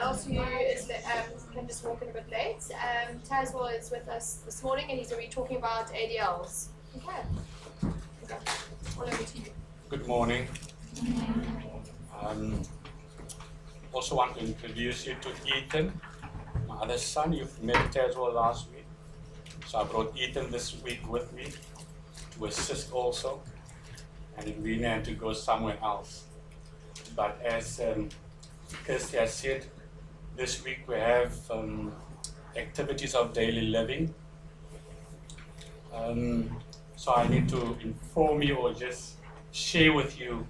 else who is can just walk in a bit late, Taswell is with us this morning and he's going to be talking about ADLs. Okay. All over to you. Good morning. Also want to introduce you to Ethan, my other son. You've met Taswell last week. So I brought Ethan this week with me to assist also. And we had to go somewhere else. But as Kirsty has said, this week we have activities of daily living. So I need to inform you or just share with you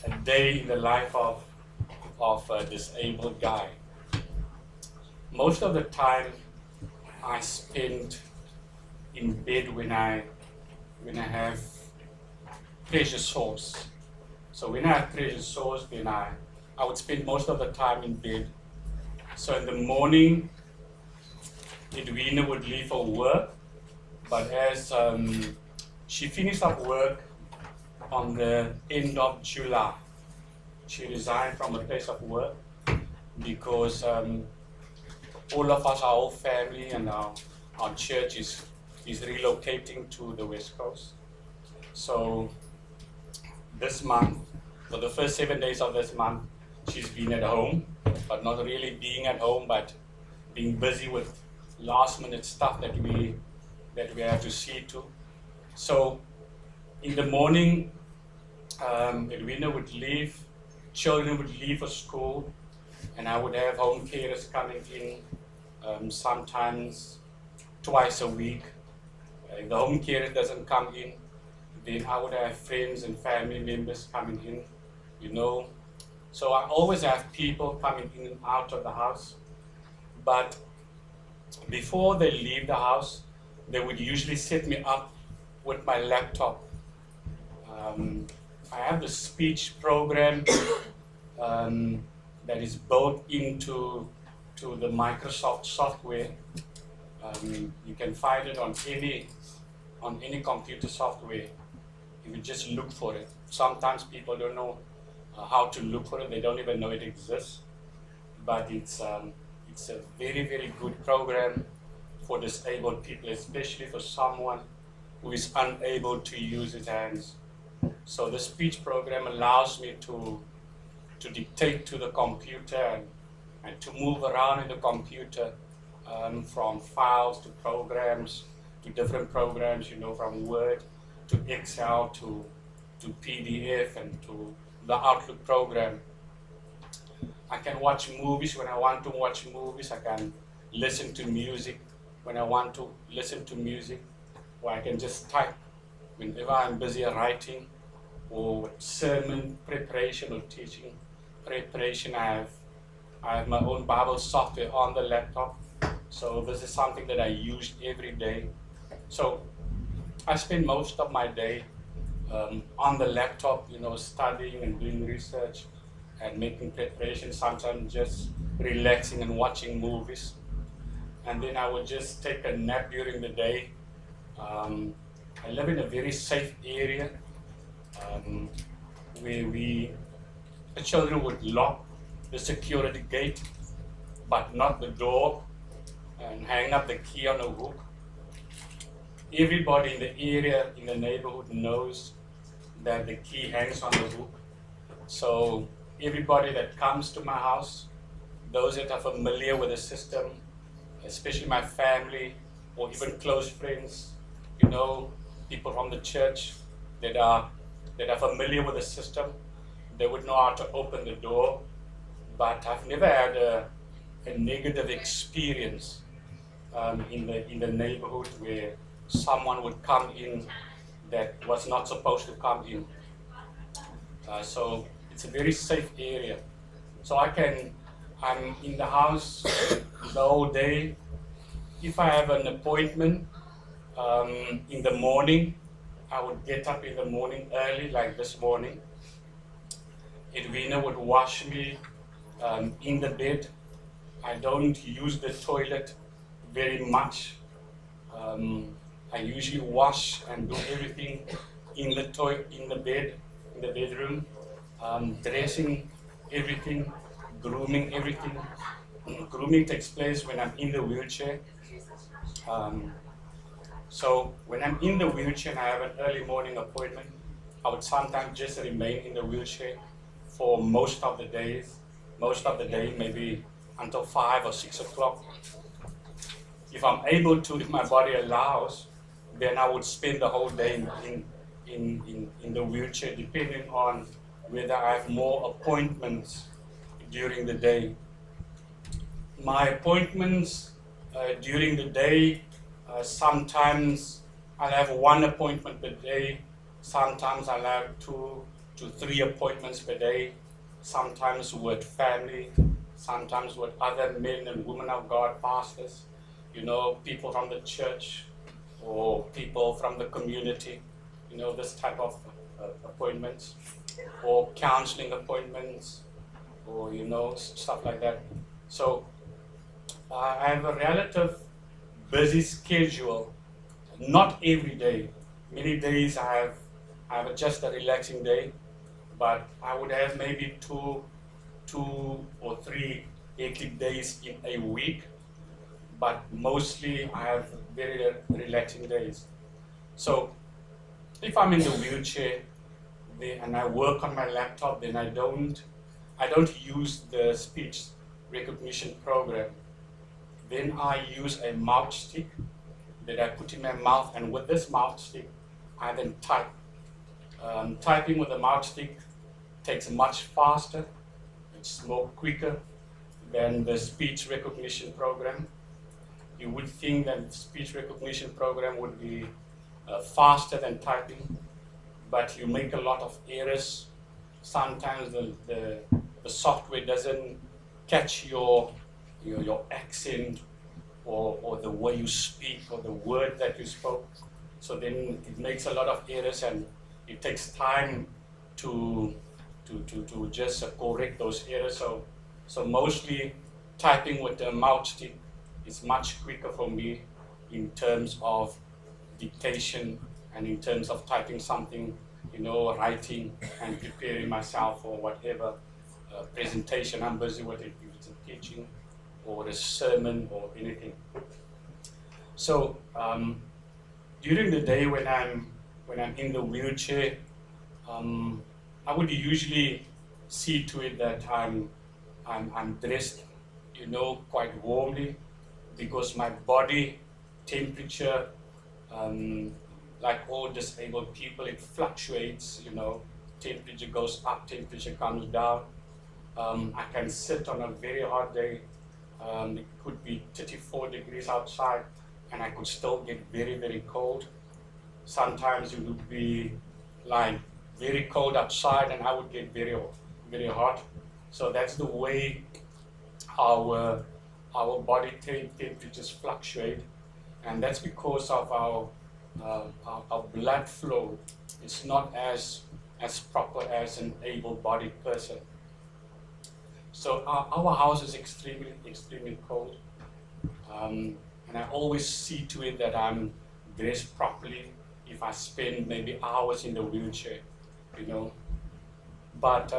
a day in the life of a disabled guy. Most of the time I spend in bed when I have pressure sores. So when I have pressure sores, then I would spend most of the time in bed. So in the morning, Edwina would leave for work, but as she finished up work on the end of July, she resigned from a place of work because all of us, our whole family and our church is relocating to the West Coast. So this month, for the first 7 days of this month, she's been at home, but not really being at home, but being busy with last minute stuff that we have to see to. So in the morning, Edwina would leave, children would leave for school, and I would have home carers coming in sometimes twice a week. If the home carer doesn't come in, then I would have friends and family members coming in, you know. So I always have people coming in and out of the house. But before they leave the house, they would usually set me up with my laptop. I have the speech program that is built into the Microsoft software. You can find it on any computer software. You would just look for it. Sometimes people don't know how to look for it. They don't even know it exists. But it's a very, very good program for disabled people, especially for someone who is unable to use his hands. So the speech program allows me to dictate to the computer and to move around in the computer from files to programs to different programs, you know, from Word to Excel to PDF and to the Outlook program. I can watch movies when I want to watch movies. I can listen to music when I want to listen to music. Or I can just type whenever I'm busy writing or sermon preparation or teaching preparation. I have my own Bible software on the laptop. So this is something that I use every day. So I spend most of my day on the laptop, you know, studying and doing research and making preparations, sometimes just relaxing and watching movies. And then I would just take a nap during the day. I live in a very safe area where the children would lock the security gate, but not the door, and hang up the key on a hook. Everybody in the area, in the neighborhood knows that the key hangs on the hook. So everybody that comes to my house, those that are familiar with the system, especially my family or even close friends, you know, people from the church that are familiar with the system, they would know how to open the door. But I've never had a negative experience in the neighborhood where someone would come in that was not supposed to come in. So it's a very safe area. So I'm in the house the whole day. If I have an appointment in the morning, I would get up in the morning early, like this morning. Edwina would wash me in the bed. I don't use the toilet very much. I usually wash and do everything in the bedroom, dressing everything, grooming, everything. Grooming takes place when I'm in the wheelchair. So when I'm in the wheelchair and I have an early morning appointment, I would sometimes just remain in the wheelchair for most of the day, maybe until 5 or 6 o'clock. If I'm able to, if my body allows, then I would spend the whole day in the wheelchair, depending on whether I have more appointments during the day. My appointments during the day, sometimes I'll have 1 appointment per day, sometimes I'll have 2 to 3 appointments per day, sometimes with family, sometimes with other men and women of God, pastors, people from the church or people from the community, this type of appointments, or counseling appointments, or stuff like that. So I have a relative busy schedule. Not every day. Many days I have just a relaxing day, but I would have maybe two or 3 hectic days in a week. But mostly I have very relaxing days. So if I'm in the wheelchair and I work on my laptop, then I don't use the speech recognition program. Then I use a mouth stick that I put in my mouth, and with this mouth stick, I then type. Typing with a mouth stick takes much faster, it's more quicker than the speech recognition program. You would think that the speech recognition program would be faster than typing, but you make a lot of errors. Sometimes the software doesn't catch your accent or the way you speak or the word that you spoke. So then it makes a lot of errors, and it takes time to just correct those errors. So mostly typing with the mouth stick is much quicker for me in terms of dictation and in terms of typing something, writing and preparing myself for whatever presentation I'm busy with, if it's a teaching or a sermon or anything. So during the day when I'm in the wheelchair, I would usually see to it that I'm dressed, quite warmly, because my body temperature, like all disabled people, it fluctuates. Temperature goes up, temperature comes down. I can sit on a very hot day. It could be 34 degrees outside, and I could still get very, very cold. Sometimes it would be like very cold outside, and I would get very, very hot. So that's the way our body temperatures fluctuate, and that's because of our blood flow. It's not as proper as an able-bodied person. So our house is extremely cold, and I always see to it that I'm dressed properly if I spend maybe hours in the wheelchair, But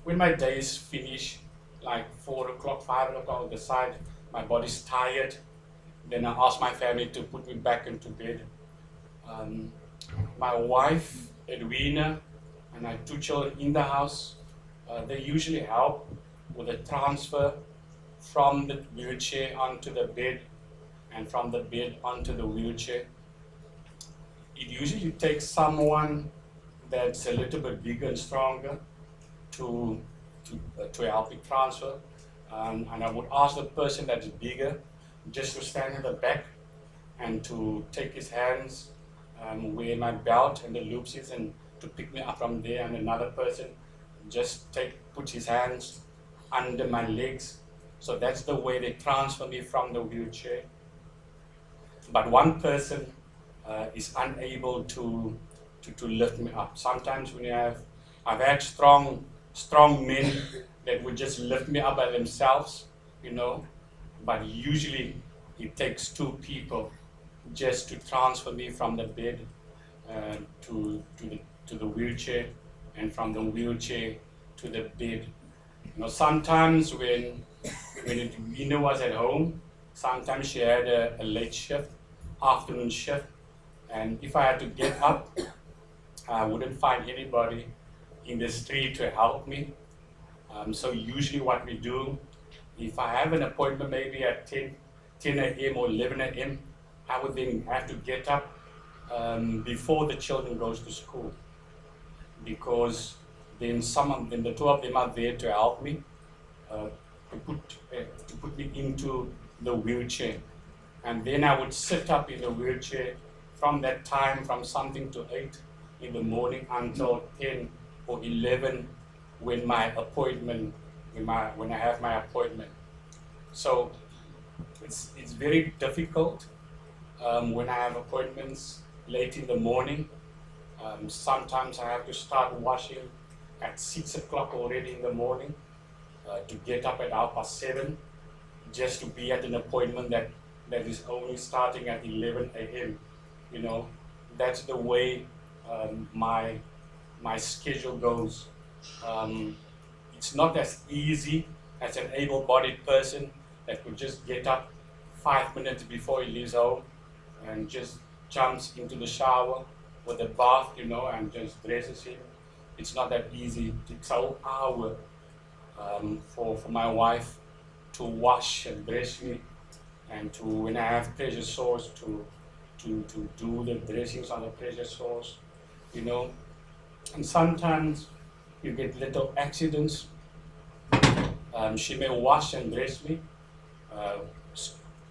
when my days finish, like 4 o'clock, 5 o'clock, I decide my body's tired, then I ask my family to put me back into bed. My wife, Edwina, and I have 2 children in the house. They usually help with the transfer from the wheelchair onto the bed and from the bed onto the wheelchair. It usually takes someone that's a little bit bigger and stronger to help it transfer. And I would ask the person that's bigger just to stand in the back and to take his hands where my belt and the loops is, and to pick me up from there, and another person just puts his hands under my legs. So that's the way they transfer me from the wheelchair. But one person is unable to lift me up. Sometimes when I've had strong men that would just lift me up by themselves, but usually it takes 2 people just to transfer me from the bed to the wheelchair, and from the wheelchair to the bed. Sometimes when Nina was at home, sometimes she had a late shift, afternoon shift, and if I had to get up, I wouldn't find anybody in the street to help me. So usually what we do, if I have an appointment maybe at 10 a.m. or 11 a.m., I would then have to get up before the children goes to school, because then the two of them are there to help me, uh, to put me into the wheelchair. And then I would sit up in the wheelchair from that time, from something to 8 in the morning until 10 or 11 when my appointment, when I have my appointment. So it's very difficult when I have appointments late in the morning. Sometimes I have to start washing at 6 o'clock already in the morning, to get up at 7:30, just to be at an appointment that is only starting at 11 a.m. That's the way my schedule goes. It's not as easy as an able-bodied person that could just get up 5 minutes before he leaves home and just jumps into the shower with a bath, and just dresses him. It's not that easy. It takes a whole hour for my wife to wash and dress me, and to, when I have pressure sores, to do the dressings on the pressure sores, And sometimes you get little accidents. She may wash and dress me,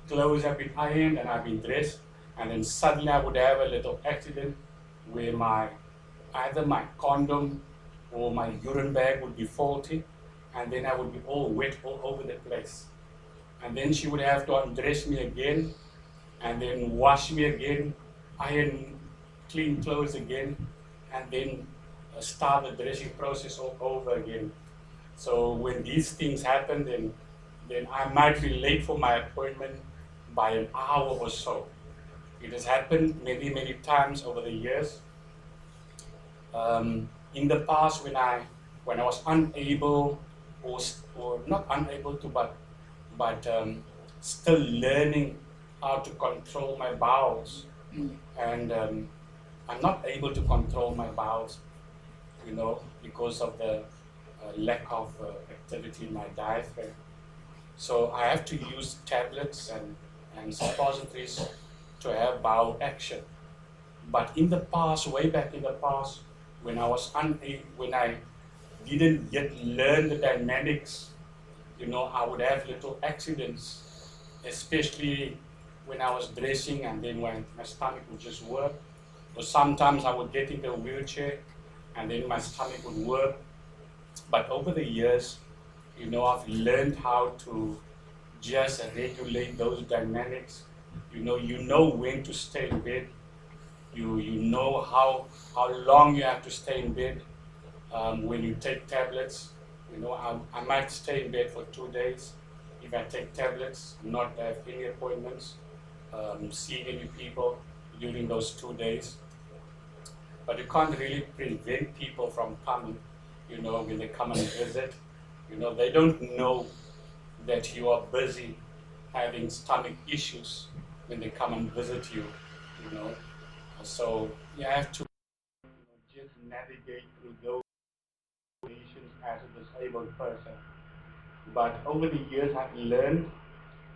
clothes have been ironed and I've been dressed, and then suddenly I would have a little accident where either my condom or my urine bag would be faulty, and then I would be all wet all over the place. And then she would have to undress me again, and then wash me again, iron, clean clothes again, and then start the dressing process all over again. So when these things happen, then I might be late for my appointment by an hour or so. It has happened many, many times over the years. In the past, when I was unable, or not unable to, but still learning how to control my bowels, and I'm not able to control my bowels, because of the lack of activity in my diaphragm. So I have to use tablets and suppositories to have bowel action. But in the past, way back in the past, when I didn't yet learn the dynamics, I would have little accidents, especially when I was dressing, and then when my stomach would just work. Or sometimes I would get into a wheelchair and then my stomach would work. But over the years, I've learned how to just regulate those dynamics. You know when to stay in bed. You know how long you have to stay in bed when you take tablets. I might stay in bed for 2 days if I take tablets, not have any appointments, see any people during those 2 days. But you can't really prevent people from coming, when they come and visit. They don't know that you are busy having stomach issues when they come and visit you, So you have to just navigate through those situations as a disabled person. But over the years, I've learned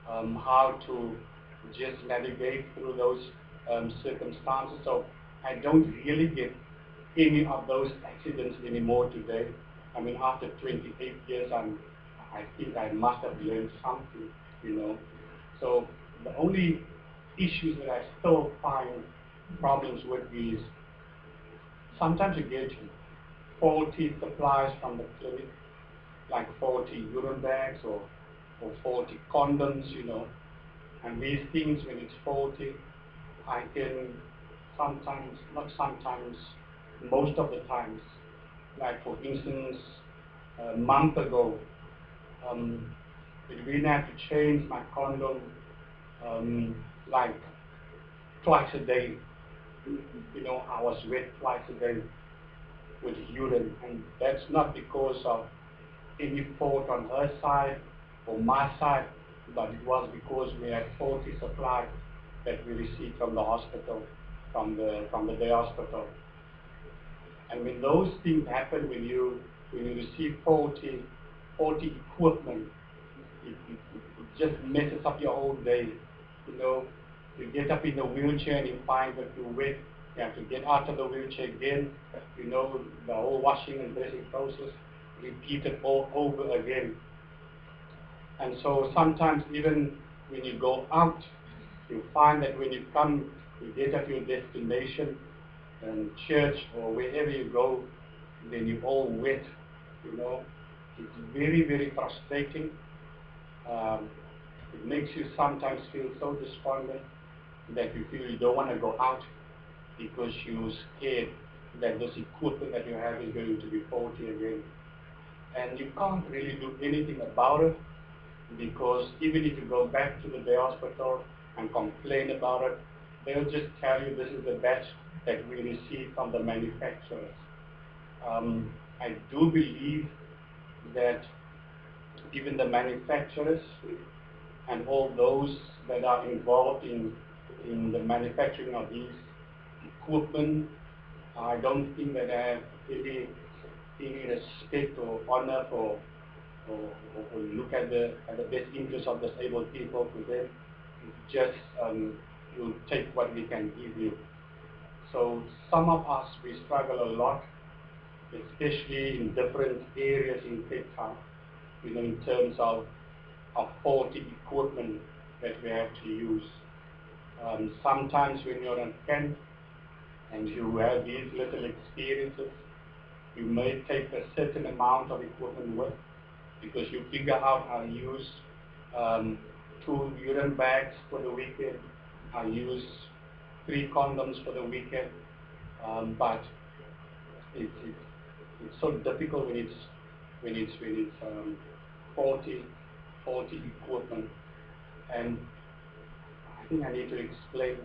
how to just navigate through those circumstances. So I don't really get any of those accidents anymore today. I mean, after 28 years, I think I must have learned something, So the only issues that I still find problems with is sometimes you get faulty supplies from the clinic, like faulty urine bags or faulty condoms, And these things, when it's faulty, I can sometimes, not sometimes, most of the times, like for instance, a month ago, we had to change my condom like twice a day. I was wet twice a day. with urine, and that's not because of any fault on her side or my side, but it was because we had faulty supply that we received from the hospital, from the day hospital. And when those things happen, when you receive faulty equipment, it just messes up your whole day. You know, you get up in the wheelchair and you find that you're wet. You have to get out of the wheelchair again. You know, the whole washing and dressing process, repeated all over again. And so sometimes even when you go out, you find that when you get at your destination, church or wherever you go, then you're all wet. You know, it's very, very frustrating. It makes you sometimes feel so despondent that you feel you don't want to go out because you're scared that this equipment that you have is going to be faulty again. And you can't really do anything about it, because even if you go back to the day hospital and complain about it, they'll just tell you this is the batch that we received from the manufacturers. I do believe that even the manufacturers and all those that are involved in the manufacturing of these equipment, I don't think that they have any respect or honor or look at the best interest of disabled people. To them, just you take what we can give you. So some of us, we struggle a lot, especially in different areas in Cape Town, you know, in terms of faulty equipment that we have to use. Sometimes when you're on camp and you have these little experiences, you may take a certain amount of equipment with, because you figure out how to use 2 urine bags for the weekend, I use 3 condoms for the weekend, but it's so difficult when it's faulty equipment. And I think I need to explain,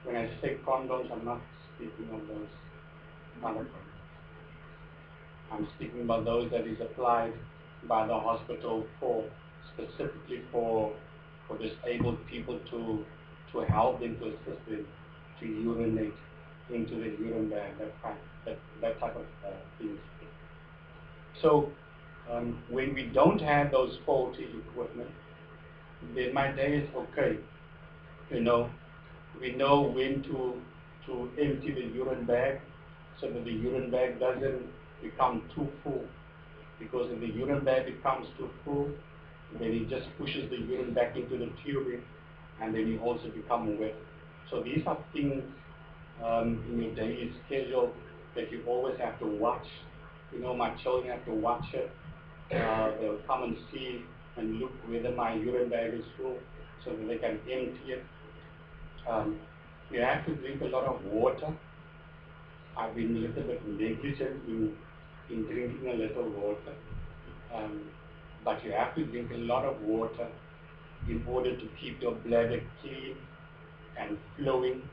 when I say condoms, I'm not speaking of those other condoms. I'm speaking about those that is applied by the hospital specifically for disabled people to help them, to assist them to urinate into the urine bag, that type of things. So when we don't have those faulty equipment, then my day is okay. You know, we know when to empty the urine bag so that the urine bag doesn't become too full. Because if the urine bag becomes too full, then it just pushes the urine back into the tubing, and then you also become wet. So these are things in your daily schedule that you always have to watch. You know, my children have to watch it. They'll come and see and look whether my urine bag is full so that they can empty it. You have to drink a lot of water. I've been a little bit negligent in drinking a little water. But you have to drink a lot of water in order to keep your bladder clean and flowing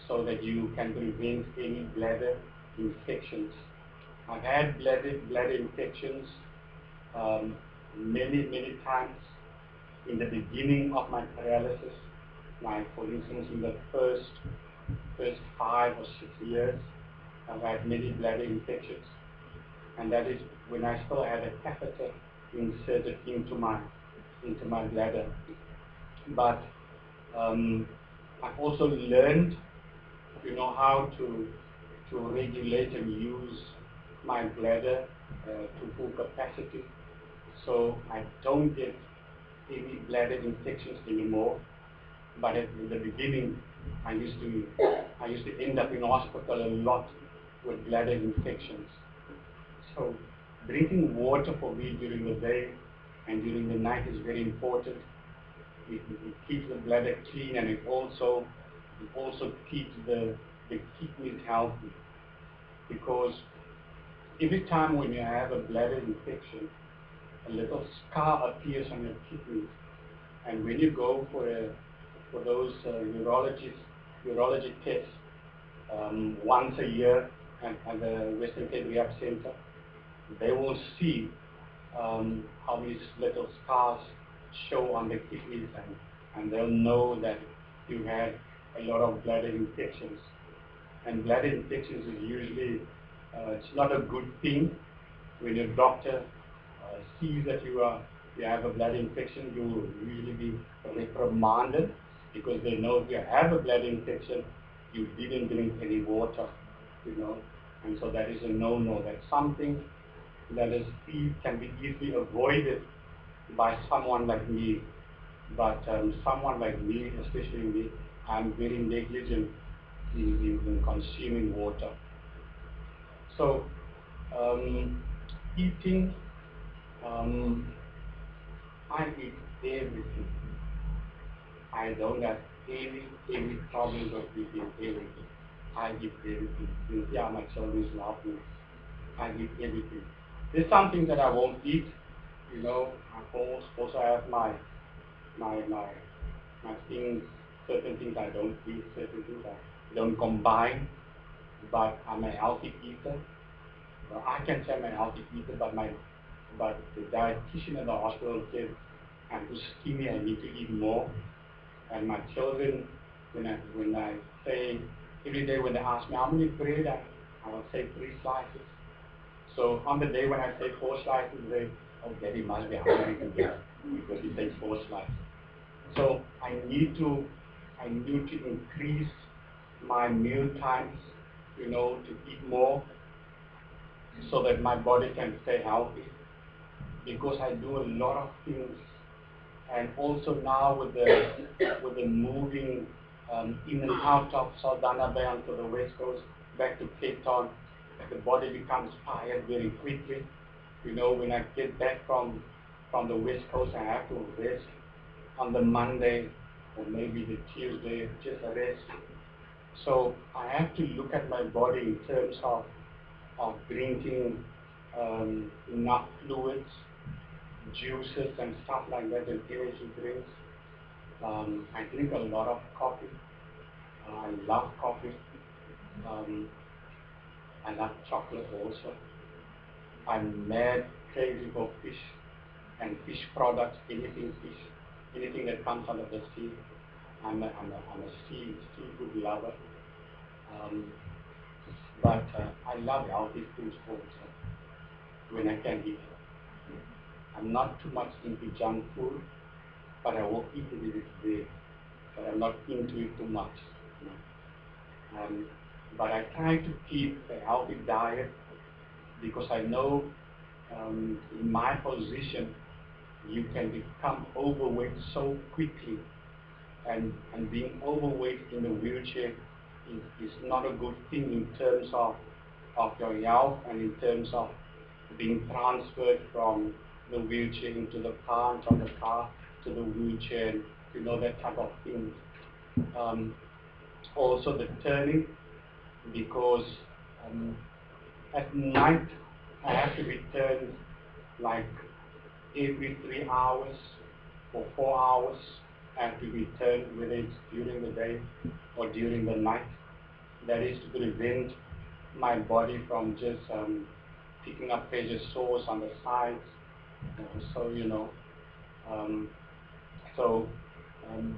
so that you can prevent any bladder infections. I've had bladder infections many times in the beginning of my paralysis. Like, for instance, in the first 5 or 6 years, I've had many bladder infections. And that is when I still had a catheter inserted into my bladder. But I've also learned, you know, how to regulate and use my bladder to full capacity, so I don't get any bladder infections anymore. But at the beginning, I used to end up in hospital a lot with bladder infections. So drinking water for me during the day and during the night is very important. It keeps the bladder clean, and it also keeps the kidneys healthy. Because every time when you have a bladder infection, a little scar appears on your kidneys, and when you go for those urology tests once a year, and the Western Cape Rehab Center, they will see how these little scars show on the kidneys, and they'll know that you had a lot of bladder infections. And bladder infections is usually, it's not a good thing. When your doctor sees that you have a bladder infection, you will usually be reprimanded, because they know if you have a bladder infection, you didn't drink any water, and so that is a no-no. That's something that can be easily avoided by someone like me. But someone like me, especially me, I'm very negligent in consuming water. So eating, I eat everything. I don't have any problems of eating everything. I eat everything. Yeah, my children love me. I eat everything. There's something that I won't eat. I also have my things, certain things I don't eat, certain things I don't combine, but I'm a healthy eater. I can say I'm a healthy eater, but the dietitian at the hospital said I'm too skinny, I need to eat more. And my children, when I say, every day when they ask me how many bread, I will say 3 slices. So on the day when I say 4 slices, they, oh, Daddy must be hungry today, because he takes 4 slices. So I need to increase my meal times, to eat more, so that my body can stay healthy. Because I do a lot of things, and also now with the moving in and out of Saldanha Bay onto the West Coast, back to Cape Town, the body becomes tired very quickly. When I get back from the West Coast, I have to rest on the Monday or maybe the Tuesday, just rest. So I have to look at my body in terms of drinking enough fluids, juices and stuff like that, and energy drinks. I drink a lot of coffee. I love coffee. I love chocolate also. I'm mad crazy for fish and fish products, anything that comes out of the sea. I'm a seafood lover. But I love healthy foods also, when I can eat. I'm not too much into junk food, but I will eat it if it's there. But I'm not into it too much. But I try to keep a healthy diet, because I know in my position you can become overweight so quickly, and being overweight in a wheelchair is not a good thing in terms of your health, and in terms of being transferred from the wheelchair into the car, from the car to the wheelchair, that type of thing. Also the turning, because at night I have to be turned like every 3 hours or 4 hours. I have to be turned, whether it's during the day or during the night. That is to prevent my body from just picking up pressure sores on the sides.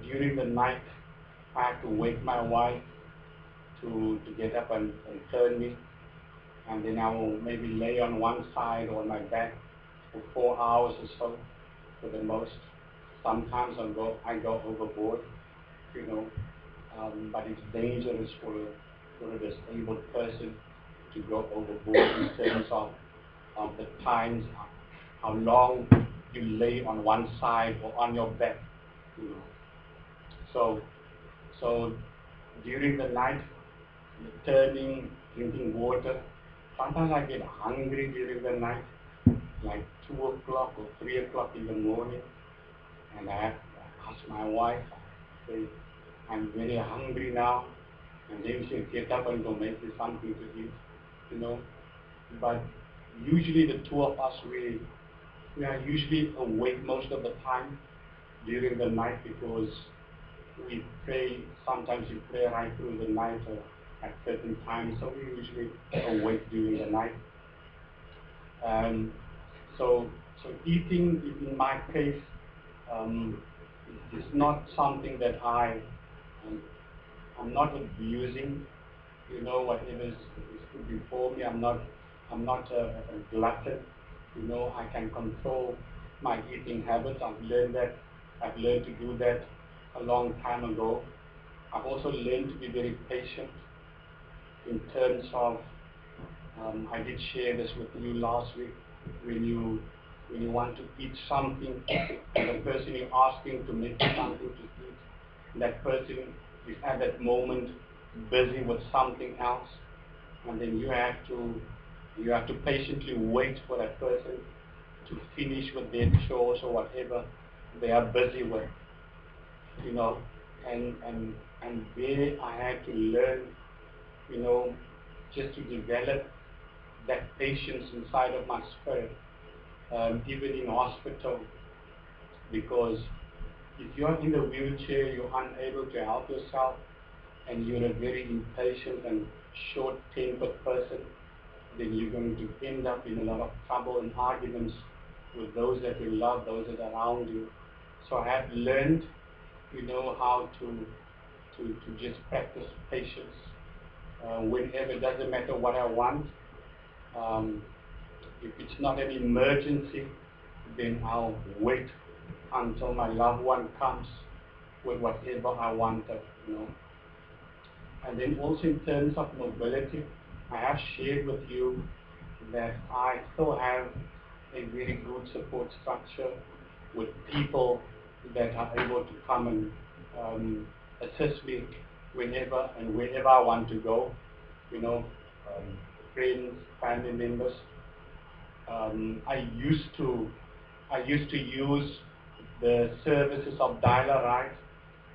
During the night, I have to wake my wife to get up and turn me, and then I will maybe lay on one side or on my back for 4 hours or so, for the most. Sometimes I go overboard, but it's dangerous for a disabled person to go overboard in terms of the times, how long you lay on one side or on your back. So during the night, turning, drinking water. Sometimes I get hungry during the night, like 2 o'clock or 3 o'clock in the morning, and I have to ask my wife, say, I'm very hungry now, and then she'll get up and go make me something to eat, But usually the two of us, we are usually awake most of the time during the night, because we pray, sometimes we pray right through the night, at certain times, so we usually awake during the night. Um, so, so eating, in my case, is not something that um, I'm not abusing. Whatever is put before me, I'm not a glutton. I can control my eating habits. I've learned to do that a long time ago. I've also learned to be very patient in terms of, I did share this with you last week, when you want to eat something, and the person you're asking to make you something to eat, that person is at that moment busy with something else, and then you have to patiently wait for that person to finish with their chores or whatever they are busy with, you know, and there I had to learn, just to develop that patience inside of my spirit, even in hospital, because if you're in the wheelchair, you're unable to help yourself, and you're a very impatient and short-tempered person, then you're going to end up in a lot of trouble and arguments with those that you love, those that are around you. So I have learned, how to just practice patience. Whenever, it doesn't matter what I want. Um, if it's not an emergency, then I'll wait until my loved one comes with whatever I wanted. And then also in terms of mobility, I have shared with you that I still have a very good support structure with people that are able to come and assist me whenever and wherever I want to go, friends, family members. I used to use the services of Dial-A-Ride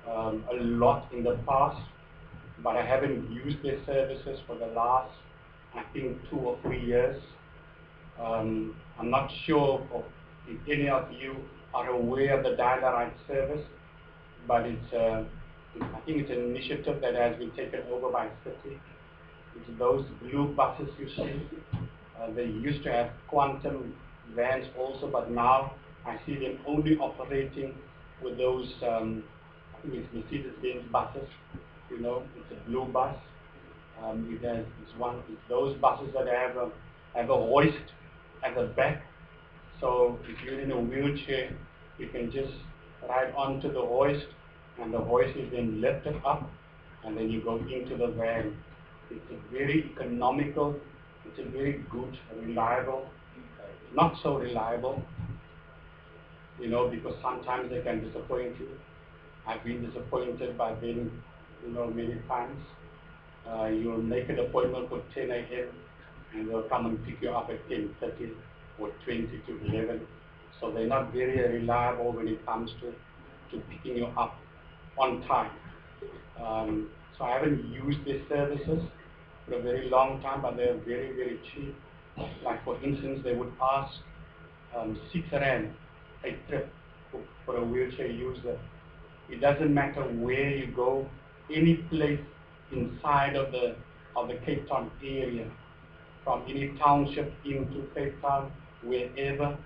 a lot in the past, but I haven't used their services for the last, I think, 2 or 3 years. I'm not sure if any of you are aware of the Dial-A-Ride service, but I think it's an initiative that has been taken over by city. It's those blue buses you see. They used to have quantum vans also, but now I see them only operating with those Mercedes-Benz buses. It's a blue bus. It's those buses that have a hoist at the back. So if you're in a wheelchair, you can just ride onto the hoist, and the hoist is then lifted up, and then you go into the van. It's a very economical, it's a very good, reliable, not so reliable, because sometimes they can disappoint you. I've been disappointed by them, many times. You'll make an appointment for 10 a.m. and they'll come and pick you up at 10:30 or 20 to 11. So they're not very reliable when it comes to picking you up on time. So I haven't used their services for a very long time, but they're very, very cheap. Like for instance, they would ask 6 rand a trip for a wheelchair user. It doesn't matter where you go, any place inside of the Cape Town area, from any township into Cape Town, wherever,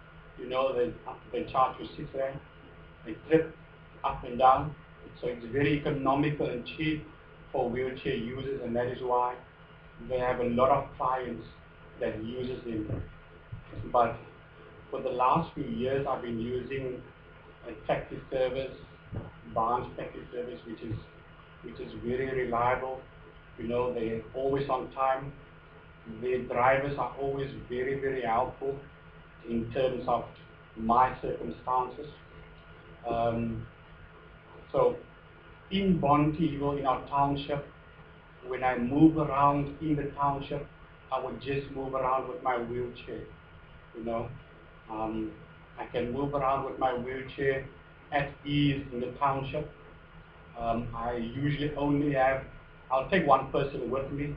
they charge you 6 rand a trip up and down. So it's very economical and cheap for wheelchair users, and that is why they have a lot of clients that uses them. But for the last few years, I've been using a taxi service, branch taxi service, which is very reliable. They're always on time. Their drivers are always very, very helpful in terms of my circumstances. So in Bonteheuwel, in our township, when I move around in the township, I would just move around with my wheelchair. I can move around with my wheelchair at ease in the township. I usually I'll take one person with me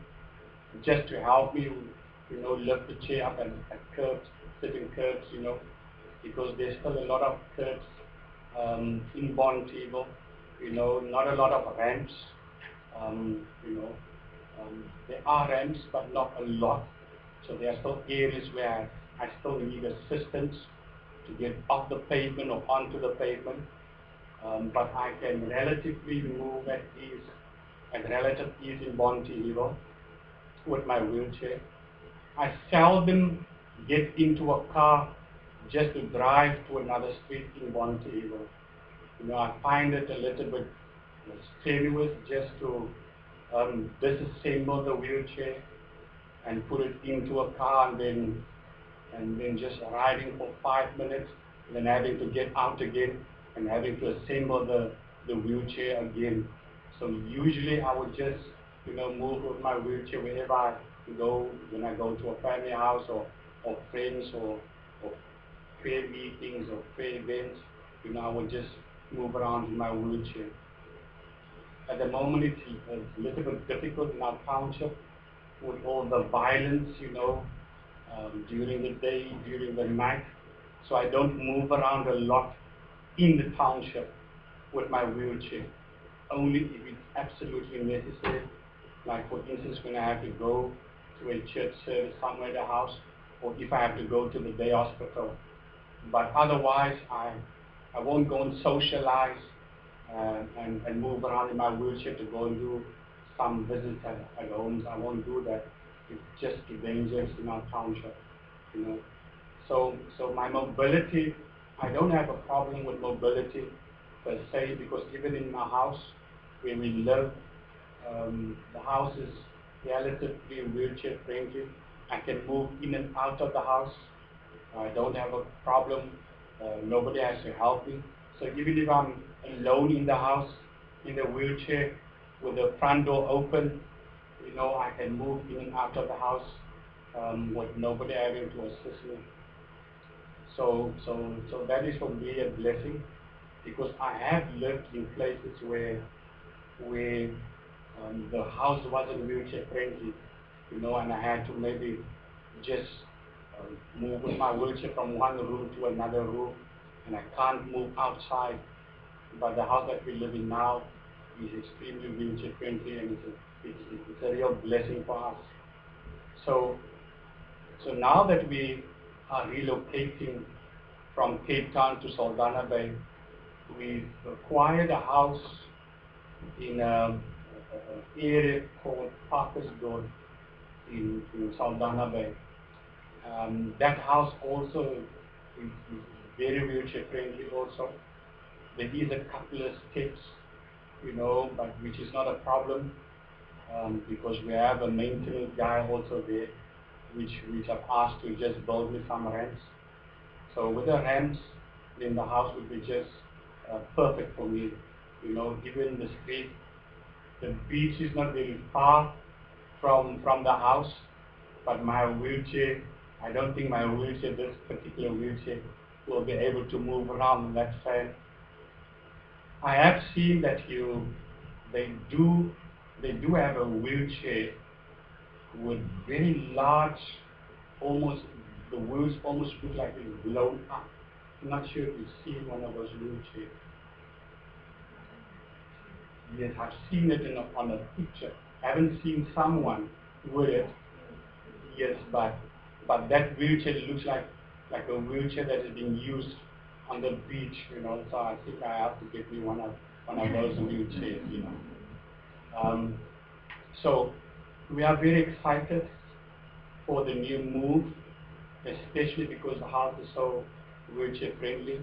just to help me, lift the chair up and at curbs, certain curbs, because there's still a lot of curbs in Bonteheuwel, not a lot of ramps, There are ramps, but not a lot. So there are still areas where I still need assistance to get off the pavement or onto the pavement. But I can relatively move at relative ease in Montevideo with my wheelchair. I seldom get into a car just to drive to another street in Montevideo. I find it a little bit strenuous just to disassemble the wheelchair and put it into a car and then just riding for 5 minutes, and then having to get out again and having to assemble the wheelchair again. So usually I would just move with my wheelchair wherever I go, when I go to a family house or friends or prayer meetings or prayer events. I would just move around in my wheelchair. At the moment it's a little bit difficult in our township with all the violence, during the day, during the night. So I don't move around a lot in the township with my wheelchair. Only if it's absolutely necessary. Like for instance, when I have to go to a church service somewhere at the house, or if I have to go to the day hospital. But otherwise, I won't go and socialize and move around in my wheelchair to go and do some visits at homes. I won't do that. It's just too dangerous in our township, you know. So my mobility, I don't have a problem with mobility per se, because even in my house where we live, the house is relatively wheelchair friendly. I can move in and out of the house. I don't have a problem. Nobody has to help me. So even if I'm alone in the house, in a wheelchair, with the front door open, I can move in and out of the house with nobody having to assist me. So that is for me a blessing, because I have lived in places where the house wasn't wheelchair friendly, and I had to maybe just move with my wheelchair from one room to another room, and I can't move outside. But the house that we live in now is extremely wheelchair friendly, and it's a real blessing for us. So now that we are relocating from Cape Town to Saldanha Bay, we acquired a house in an area called Parkersburg in Saldanha Bay. That house also is very wheelchair friendly also. There is a couple of steps, but which is not a problem, because we have a maintenance guy also there, which I've asked to just build me some ramps. So with the ramps, then the house would be just perfect for me. Given the street, the beach is not very far from the house, but my wheelchair, I don't think my wheelchair, this particular wheelchair, will be able to move around on that side. I have seen that they do have a wheelchair with very large, almost, the wheels almost look like it's blown up. I'm not sure if you've seen one of those wheelchairs. Yes, I've seen it on a picture. I haven't seen someone with it. Yes, but that wheelchair looks like a wheelchair that is being used on the beach, So I think I have to get me one of those wheelchairs, So we are very excited for the new move, especially because the house is so wheelchair friendly.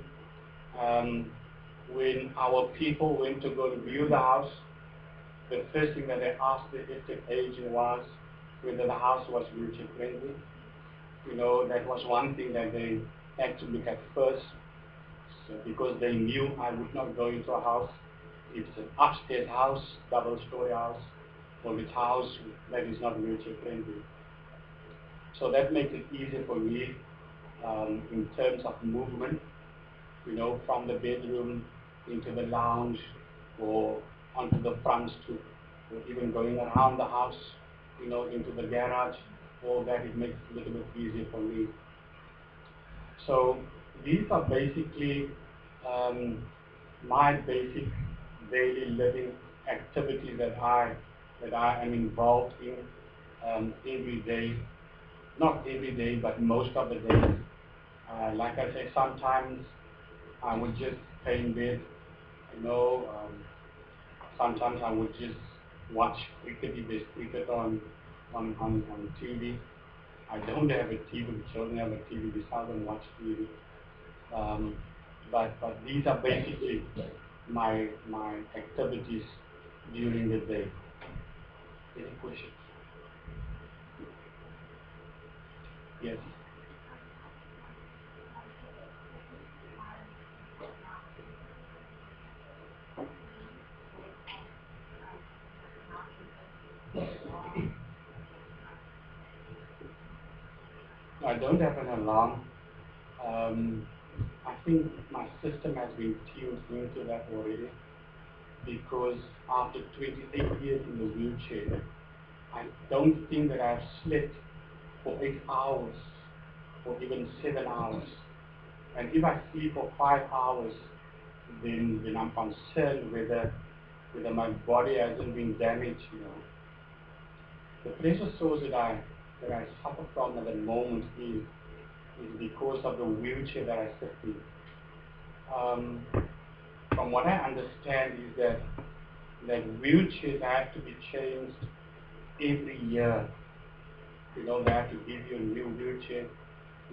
When our people went to go to view the house, the first thing that they asked the estate agent was whether the house was wheelchair friendly. That was one thing that they had to look at first, so because they knew I would not go into a house. It's an upstairs house, double-story house, or it's a house that is not wheelchair friendly. So that makes it easier for me in terms of movement, from the bedroom into the lounge or onto the front stoop, or even going around the house, into the garage. All that, it makes it a little bit easier for me. So these are basically my basic daily living activities that I that I am involved in every day. Not every day, but most of the days. Like I say, sometimes I would just stay in bed, you know. Sometimes I would just watch cricket if there's cricket on TV. I don't have a TV, the children have a TV, we seldom watch TV. But these are basically my activities during the day. Any questions? Yes. I don't have an alarm. I think my system has been tuned into that already because after 28 years in the wheelchair, I don't think that I've slept for 8 hours or even 7 hours. And if I sleep for 5 hours, then I'm concerned whether my body hasn't been damaged, you know. The pressure sores that I suffer from at the moment is because of the wheelchair that I sit in. From what I understand is that wheelchairs have to be changed every year. You know, they have to give you a new wheelchair,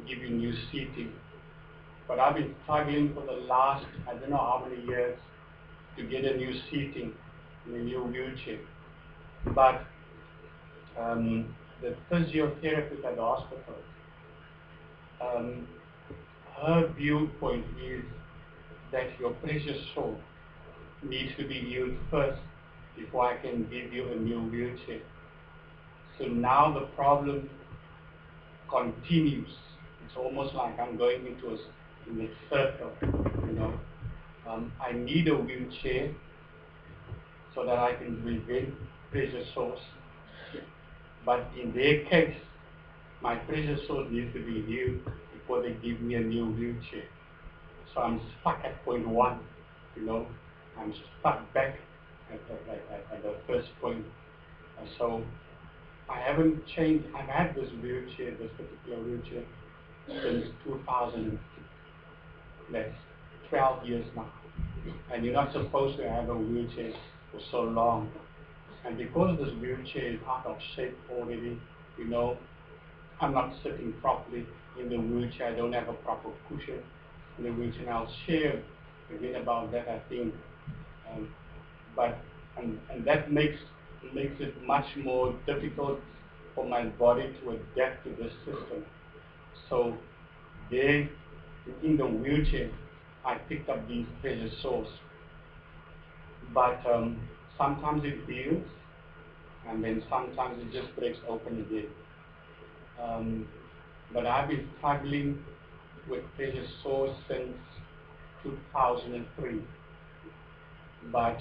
give you new seating. But I've been struggling for the last, I don't know how many years, to get a new seating in a new wheelchair. But the physiotherapist at the hospital, her viewpoint is that your pressure sore needs to be healed first before I can give you a new wheelchair. So now the problem continues. It's almost like I'm going into a circle, you know. I need a wheelchair so that I can prevent pressure sores. But in their case, my pressure sores needs to be healed before they give me a new wheelchair. So I'm stuck at point one, you know. I'm stuck back at the first point. So I haven't changed. I've had this wheelchair, this particular wheelchair, since 2006. That's 12 years now. And you're not supposed to have a wheelchair for so long. And because this wheelchair is out of shape already, you know, I'm not sitting properly in the wheelchair. I don't have a proper cushion in the wheelchair. And I'll share again about that, I think. And that makes it much more difficult for my body to adapt to this system. So there, in the wheelchair, I picked up these pressure sores. But sometimes it heals, and then sometimes it just breaks open again. But I've been struggling with pressure sores since 2003. But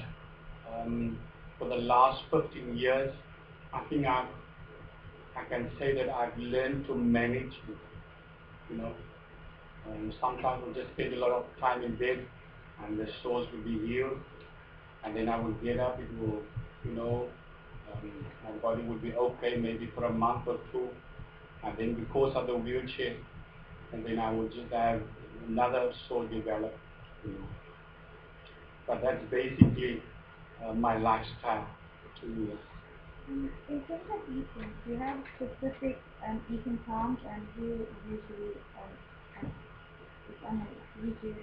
for the last 15 years, I think I can say that I've learned to manage it, you know. Sometimes I just spend a lot of time in bed, and the sores will be healed, and then I will get up, it will, you know, my body will be okay maybe for a month or two, and then because of the wheelchair, and then I will just have another sore develop, you know. But that's basically my lifestyle for 2 years. In terms of eating, do you have specific eating times, and who usually is on a usually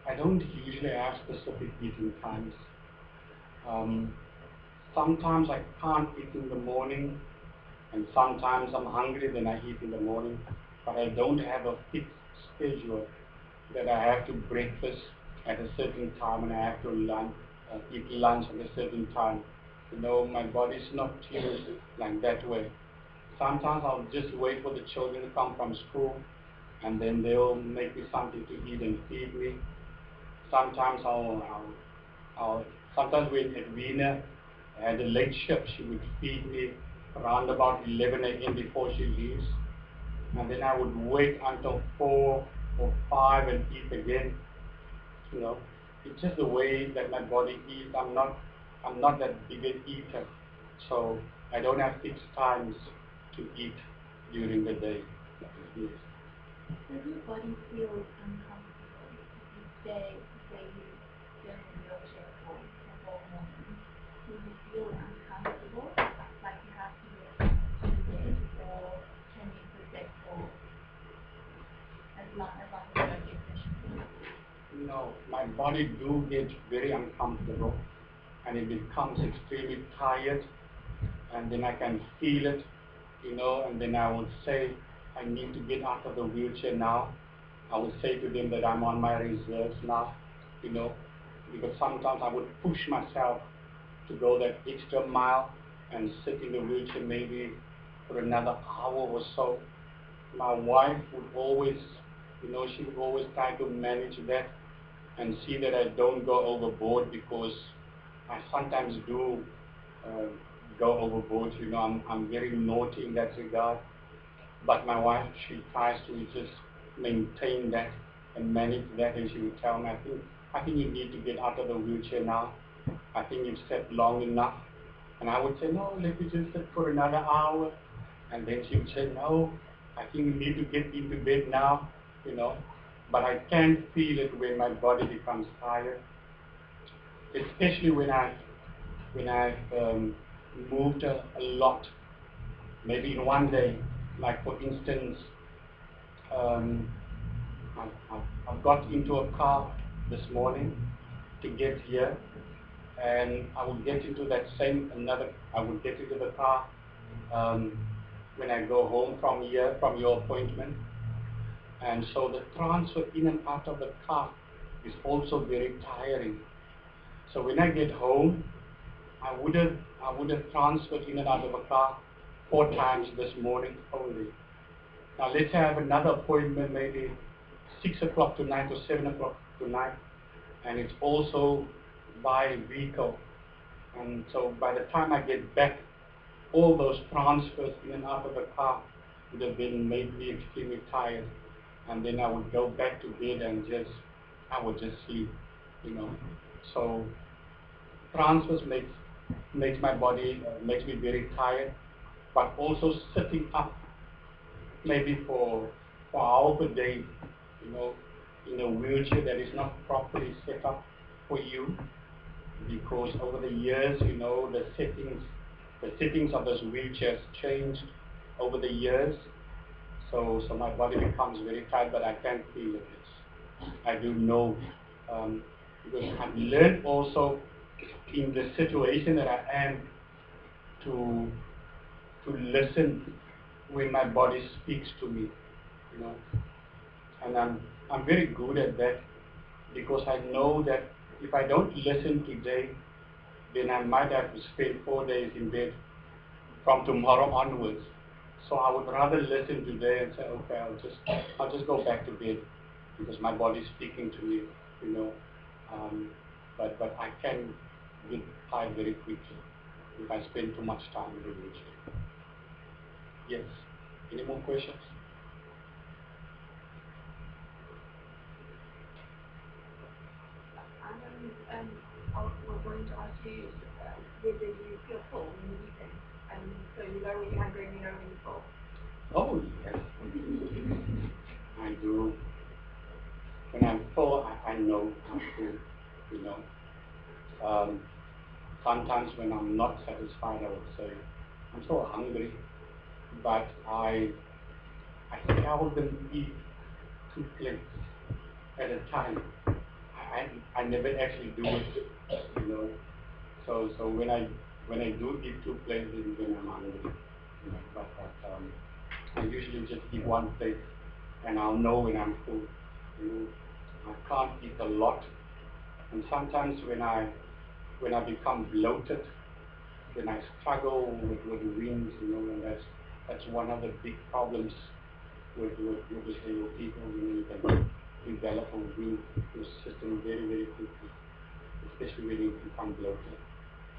I don't usually have specific eating times. Sometimes I can't eat in the morning, and sometimes I'm hungry, then I eat in the morning. But I don't have a fixed schedule that I have to breakfast at a certain time and I have to eat lunch at a certain time. You know, my body's not tuned like that way. Sometimes I'll just wait for the children to come from school, and then they'll make me something to eat and feed me. Sometimes sometimes when Edwina had a late shift, she would feed me around about 11 a.m. before she leaves. And then I would wait until 4 or 5 and eat again. You know, it's just the way that my body eats. I'm not that big an eater, so I don't have fixed times to eat during the day. Yes. Does your body feel uncomfortable if you stay, say you're in a wheelchair for the whole morning? Will you feel uncomfortable, like you have to get to the bed, or can you protect for as long as you don't get sessions? No, my body do get very uncomfortable, and it becomes extremely tired, and then I can feel it, and then I would say, I need to get out of the wheelchair now. I would say to them that I'm on my reserves now, because sometimes I would push myself to go that extra mile and sit in the wheelchair maybe for another hour or so. My wife would always, she would always try to manage that and see that I don't go overboard, because I sometimes do uh, go overboard. I'm very naughty in that regard. But my wife, she tries to just maintain that and manage that, and she would tell me, I think you need to get out of the wheelchair now. I think you've sat long enough. And I would say, no, let me just sit for another hour. And then she would say, no, I think you need to get into bed now, But I can feel it when my body becomes tired, especially when I've moved a lot, maybe in one day. Like for instance, um, I've got into a car this morning to get here, and I would get into I would get into the car when I go home from here, from your appointment. And so the transfer in and out of the car is also very tiring. So when I get home, I would have transferred in and out of a car 4 times this morning only. Now let's say I have another appointment maybe 6 o'clock tonight or 7 o'clock tonight, and it's also by vehicle. And so by the time I get back, all those transfers in and out of the car would have made me extremely tired. And then I would go back to bed and I would just sleep, So transfers makes my body, makes me very tired, but also sitting up maybe for half a day, you know, in a wheelchair that is not properly set up for you, because over the years, the settings of those wheelchairs changed over the years. So my body becomes very tired, but I can feel it. I do know, because I've learned also in the situation that I am to listen when my body speaks to me, you know. And I'm very good at that, because I know that if I don't listen today, then I might have to spend 4 days in bed from tomorrow onwards. So I would rather listen today and say, okay, I'll just go back to bed, because my body's speaking to me, you know. But I can get tired very quickly if I spend too much time in the wheelchair. Yes. Any more questions? We're going to ask you whether you feel full when you eat things. So you know when you're hungry and you know when you're full. Oh, yes. I do. When I'm full, I know I'm full, you know. Sometimes when I'm not satisfied, I would say, I'm so hungry, but I seldom eat 2 plates at a time. I never actually do it, you know. So when I do eat 2 plates, then I'm hungry, you know. But I usually just eat 1 plate, and I'll know when I'm full. You know, I can't eat a lot, and sometimes when I become bloated, then I struggle with wings, you know, and that's one of the big problems with disabled people. You can develop a wing system very, very quickly, especially when you become bloated.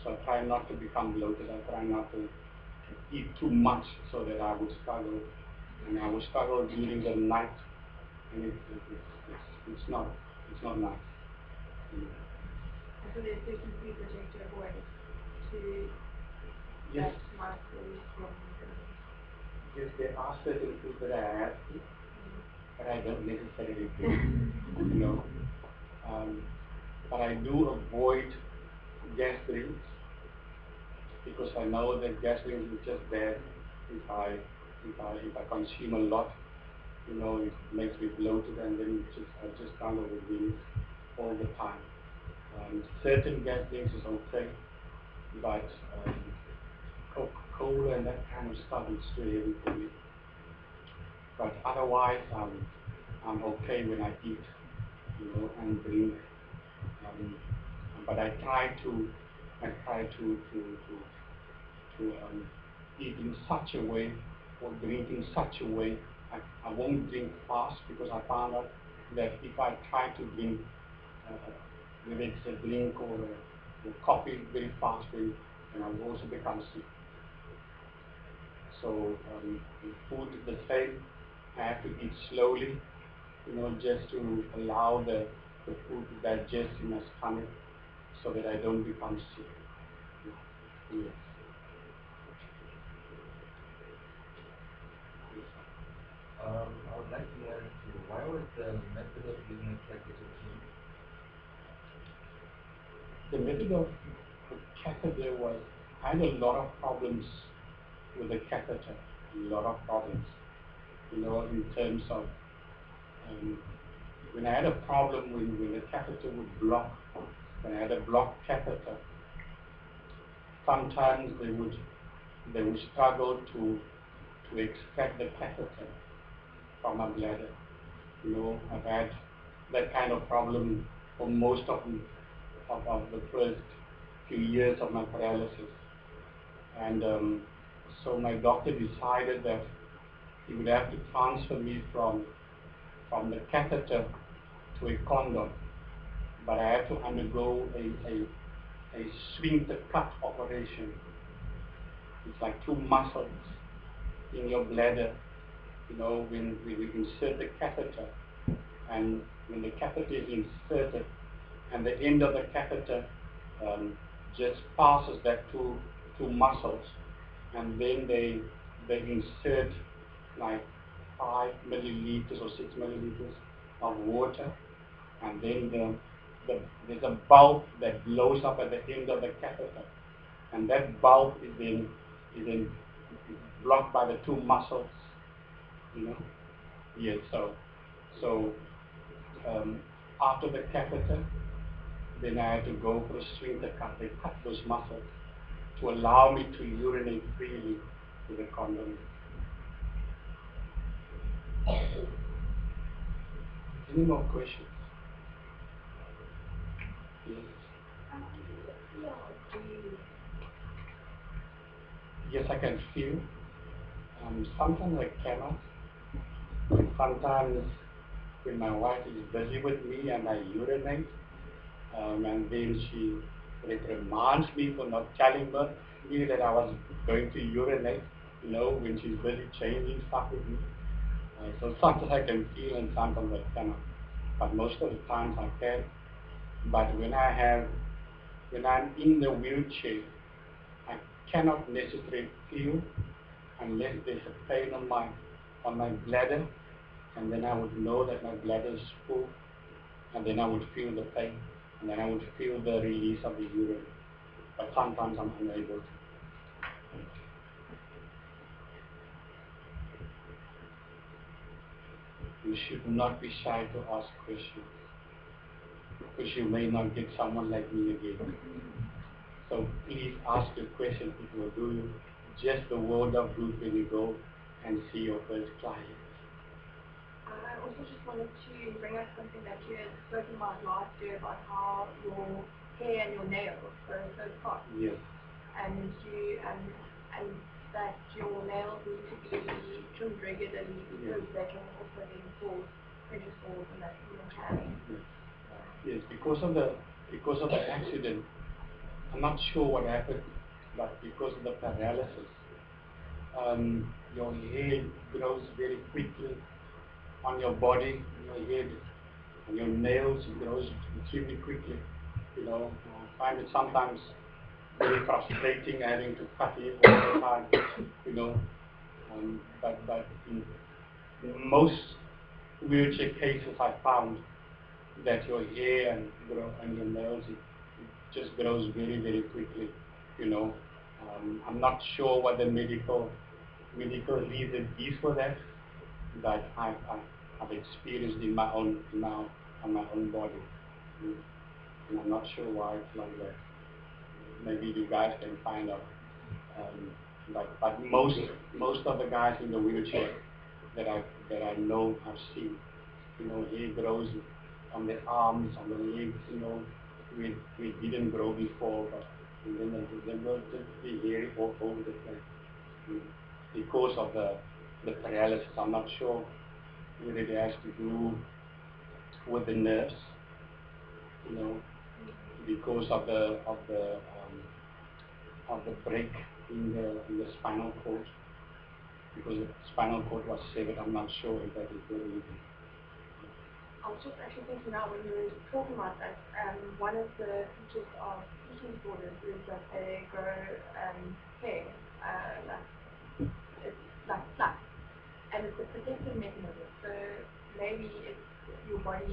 So I try not to become bloated. I try not to eat too much, so that I would struggle, and I would struggle during the night, and it's not nice. So there's certain foods that you have to avoid to Yes, maximize those from yes, there are certain foods that I have to, but I don't necessarily do, you know. But I do avoid gas drinks because I know that gas drinks is just bad if I consume a lot. You know, it makes me bloated, and then I just can't overdo it all the time. Certain gas drinks is okay, but Coca-Cola and that kind of stuff is too heavy for me. But otherwise, I'm okay when I eat, you know, and drink. Um, but I try to eat in such a way or drink in such a way. I won't drink fast because I found out that if I try to drink, whether it's a drink or coffee very fast, then I will also become sick. So food is the same. I have to eat slowly, you know, just to allow the food to digest in my stomach so that I don't become sick. Yes. I would like to know as to why was the method of using a catheter changed? The method of the catheter was, I had a lot of problems with the catheter, a lot of problems, you know, in terms of um, when I had a problem when the catheter would block, when I had a blocked catheter, sometimes they would struggle to extract the catheter from my bladder. You know, I've had that kind of problem for most of the first few years of my paralysis. And so my doctor decided that he would have to transfer me from the catheter to a condom. But I had to undergo a sphincter cut operation. It's like two muscles in your bladder, you know, when we insert the catheter. And when the catheter is inserted and the end of the catheter just passes that two muscles, and then they insert like 5 milliliters or 6 milliliters of water, and then there's a bulb that blows up at the end of the catheter, and that bulb is blocked by the two muscles, you know. Yes, so after the catheter, then I had to go for a sphincter cut. They cut those muscles to allow me to urinate freely with a condom. Any more questions? Yes. Yes, I can feel. Sometimes I cannot. And sometimes when my wife is busy with me and I urinate, and then she reminds me for not telling me that I was going to urinate, you know, when she's busy changing stuff with me. So sometimes I can feel and sometimes I cannot. But most of the times I can. But when I'm in the wheelchair, I cannot necessarily feel unless there's a pain on my bladder, and then I would know that my bladder is full, and then I would feel the pain, and then I would feel the release of the urine. But sometimes I'm unable to. You should not be shy to ask questions, because you may not get someone like me again. So please ask your question. It will do you just the world of good when you go and see your first client. I also just wanted to bring up something that you had spoken about last year about how your hair and your nails grow so fast. Yes. And and that your nails need to be trimmed regularly because they can also then cause pressure sores and that you don't have. Yes. Yes, because of the accident, I'm not sure what happened, but because of the paralysis, your hair grows very quickly on your body, your head, and your nails grows extremely quickly. You know, I find it sometimes very frustrating having to cut it all the time. You know, but in most wheelchair cases, I found that your hair and your nails it just grows very very quickly. You know, I'm not sure what the medical reason is for that, that I've experienced on my own body. Mm. And I'm not sure why it's like that. Maybe you guys can find out. Um, but most of the guys in the wheelchair that I know I've seen, you know, hair grows on their arms, on the legs, you know, we didn't grow before, but and then they will just be hairy all over the place. Mm. Because of the paralysis. I'm not sure whether it has to do with the nerves, you know, because of the break in the spinal cord, because the spinal cord was severed. I'm not sure if that is the reason. I was just actually thinking now when you were talking about that, one of the features of eating disorders is that they grow hair, it's like fluff, and it's a protective mechanism. So maybe it's your body's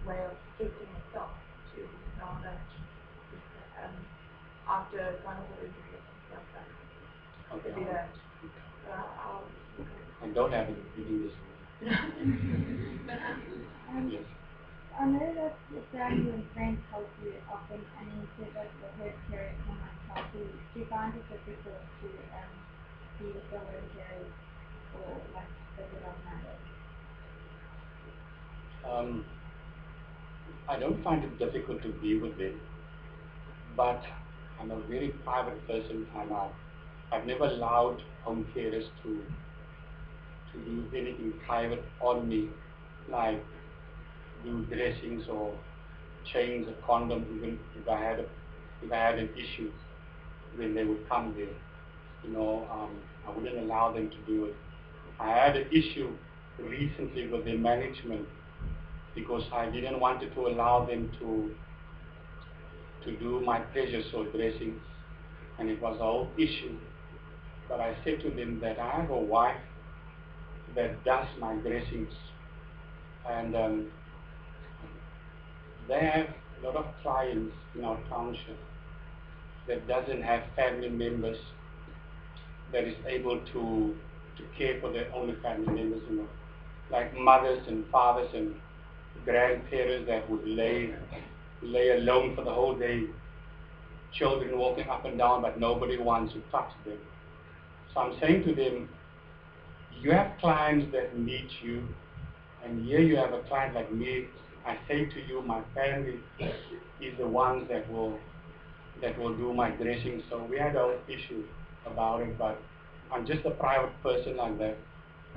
way of protecting itself to now that after spinal cord injury or something like that. Could be that. I don't have an eating disorder. Yes. I know that the family and friends help you often, and you said that the hurt carers can like help you. Do you find it difficult to be with the hurt carers or like visit on Monday? I don't find it difficult to be with them, but I'm a very private person, and I've never allowed home carers to do anything private on me, like do dressings or change a condom, even if I had an issue when they would come there. You know, I wouldn't allow them to do it. I had an issue recently with the management because I didn't want to allow them to do my pressure sore dressings, and it was a whole issue. But I said to them that I have a wife that does my dressings, and they have a lot of clients in our township that doesn't have family members that is able to care for their own family members, you know, like mothers and fathers and grandparents that would lay alone for the whole day, children walking up and down, but nobody wants to touch them. So I'm saying to them, you have clients that need you, and here you have a client like me. I say to you, my family is the ones that will do my dressing. So we had no issue about it, but I'm just a private person like that.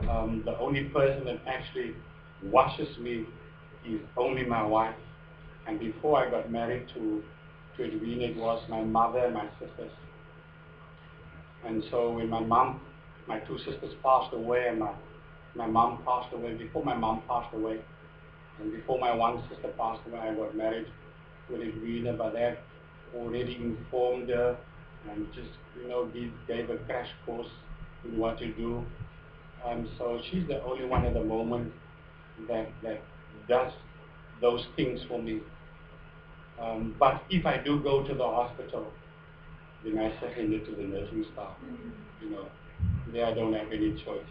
The only person that actually washes me is only my wife. And before I got married to Edwina, it was my mother and my sisters. And so when my two sisters passed away, and my mom passed away, before my mom passed away, and before my one sister passed away, I got married with Edwina, but that already informed her and just, you know, gave a crash course in what to do. So she's the only one at the moment that does those things for me. But if I do go to the hospital, then I surrender to the nursing staff. You know, there I don't have any choice.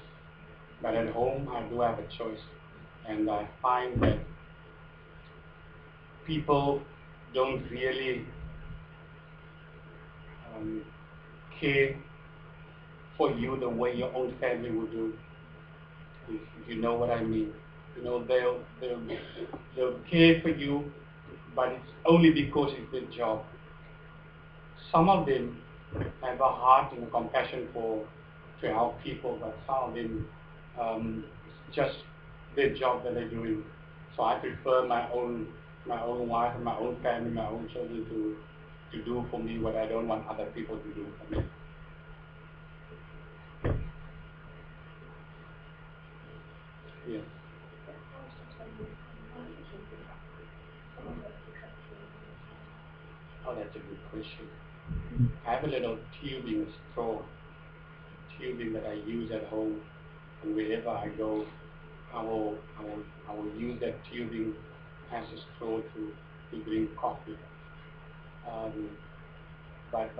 But at home, I do have a choice. And I find that people don't really care for you the way your own family would do, if you know what I mean. You know, they'll care for you, but it's only because it's their job. Some of them have a heart and a compassion to help people, but some of them it's just their job that they're doing. So I prefer my own wife and my own family, my own children to do for me what I don't want other people to do for me. Yes. that's a good question. I have a little tubing straw, tubing that I use at home, and wherever I go, I will use that tubing as a straw to drink coffee. But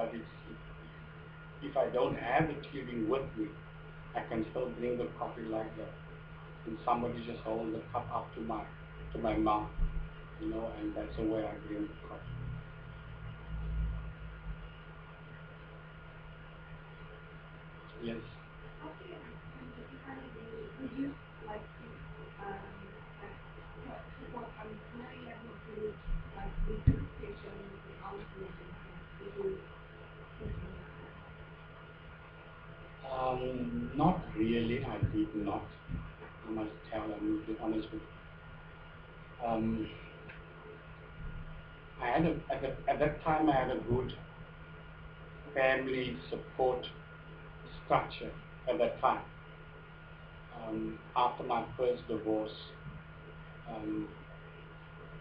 if I don't have the tubing with me, I can still drink the coffee like that. And somebody just holds the cup up to my mouth, and that's the way I drink the coffee. Yes. Not really. I did not. I must tell. I'm to be honest with you. I had at that time I had a good family support structure at that time. After my first divorce,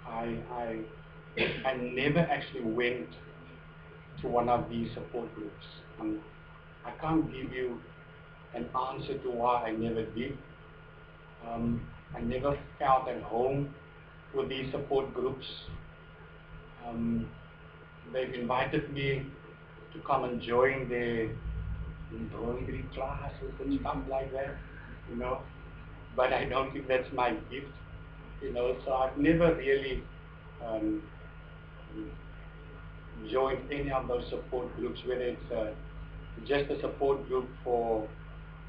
I never actually went to one of these support groups. I can't give you an answer to why I never did. I never felt at home with these support groups. They've invited me to come and join their embroidery classes and stuff like that, but I don't think that's my gift, so I've never really joined any of those support groups, whether it's just a support group for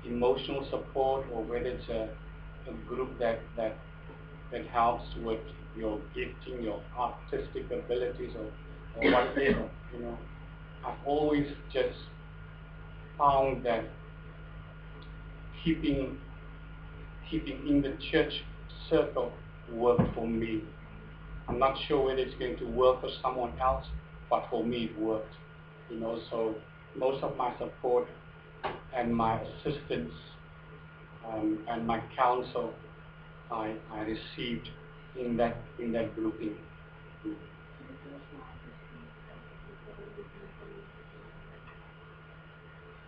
emotional support or whether it's a group that helps with your gifting, your artistic abilities or whatever, I've always just found that keeping in the church circle worked for me. I'm not sure whether it's going to work for someone else, but for me it worked. So most of my support and my assistance and my counsel I received in that grouping.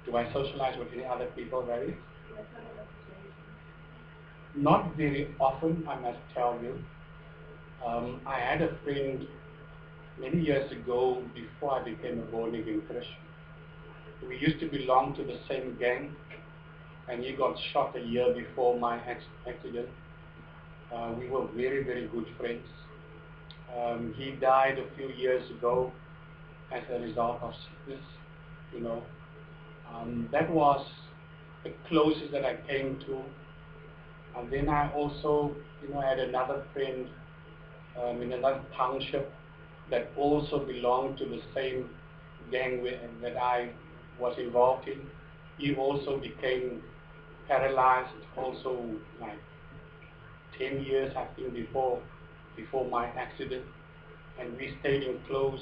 Do I socialize with any other people, Barry? Not very often, I must tell you. I had a friend many years ago before I became a born-again Christian. We used to belong to the same gang, and he got shot a year before my accident. We were very, very good friends. He died a few years ago as a result of sickness, That was the closest that I came to. And then I also, had another friend in another township that also belonged to the same gang that I was involved in. He also became paralyzed, also like 10 years I think before my accident, and we stayed in close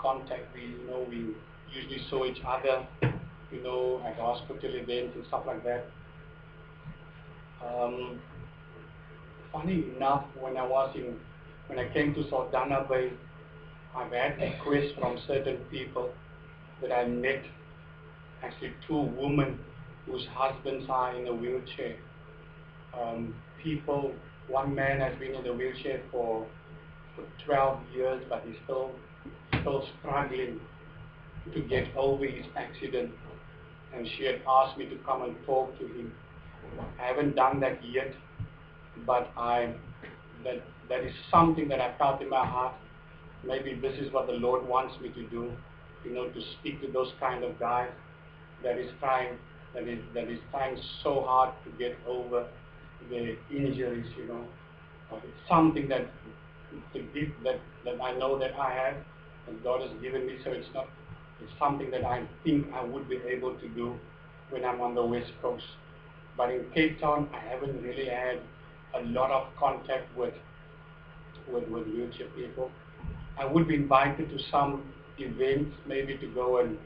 contact. We usually saw each other, at hospital events and stuff like that. Funny enough, when I came to Saldanha Bay, I've had requests from certain people that I met, actually 2 women whose husbands are in a wheelchair. One man has been in a wheelchair for 12 years, but he's still struggling to get over his accident. And she had asked me to come and talk to him. I haven't done that yet, but that is something that I felt in my heart. Maybe this is what the Lord wants me to do, to speak to those kind of guys that is trying so hard to get over their injuries, It's something that the gift that I know that I have and God has given me, so it's something that I think I would be able to do when I'm on the West Coast. But in Cape Town, I haven't really had a lot of contact with wheelchair people. I would be invited to some events, maybe to go and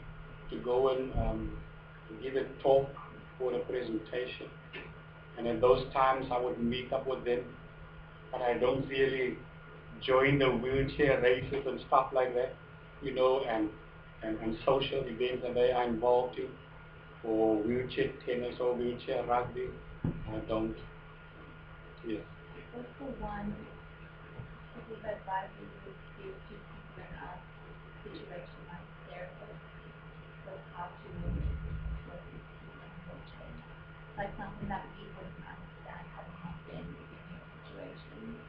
give a talk or a presentation. And at those times, I would meet up with them. But I don't really join the wheelchair races and stuff like that, you know, and social events that they are involved in, or wheelchair tennis or wheelchair rugby. I don't. Yes. What's the one piece of advice you would give to people in a situation like therapist? So how to work with people in wheelchairs? Like something that we wouldn't understand having not been in your situation.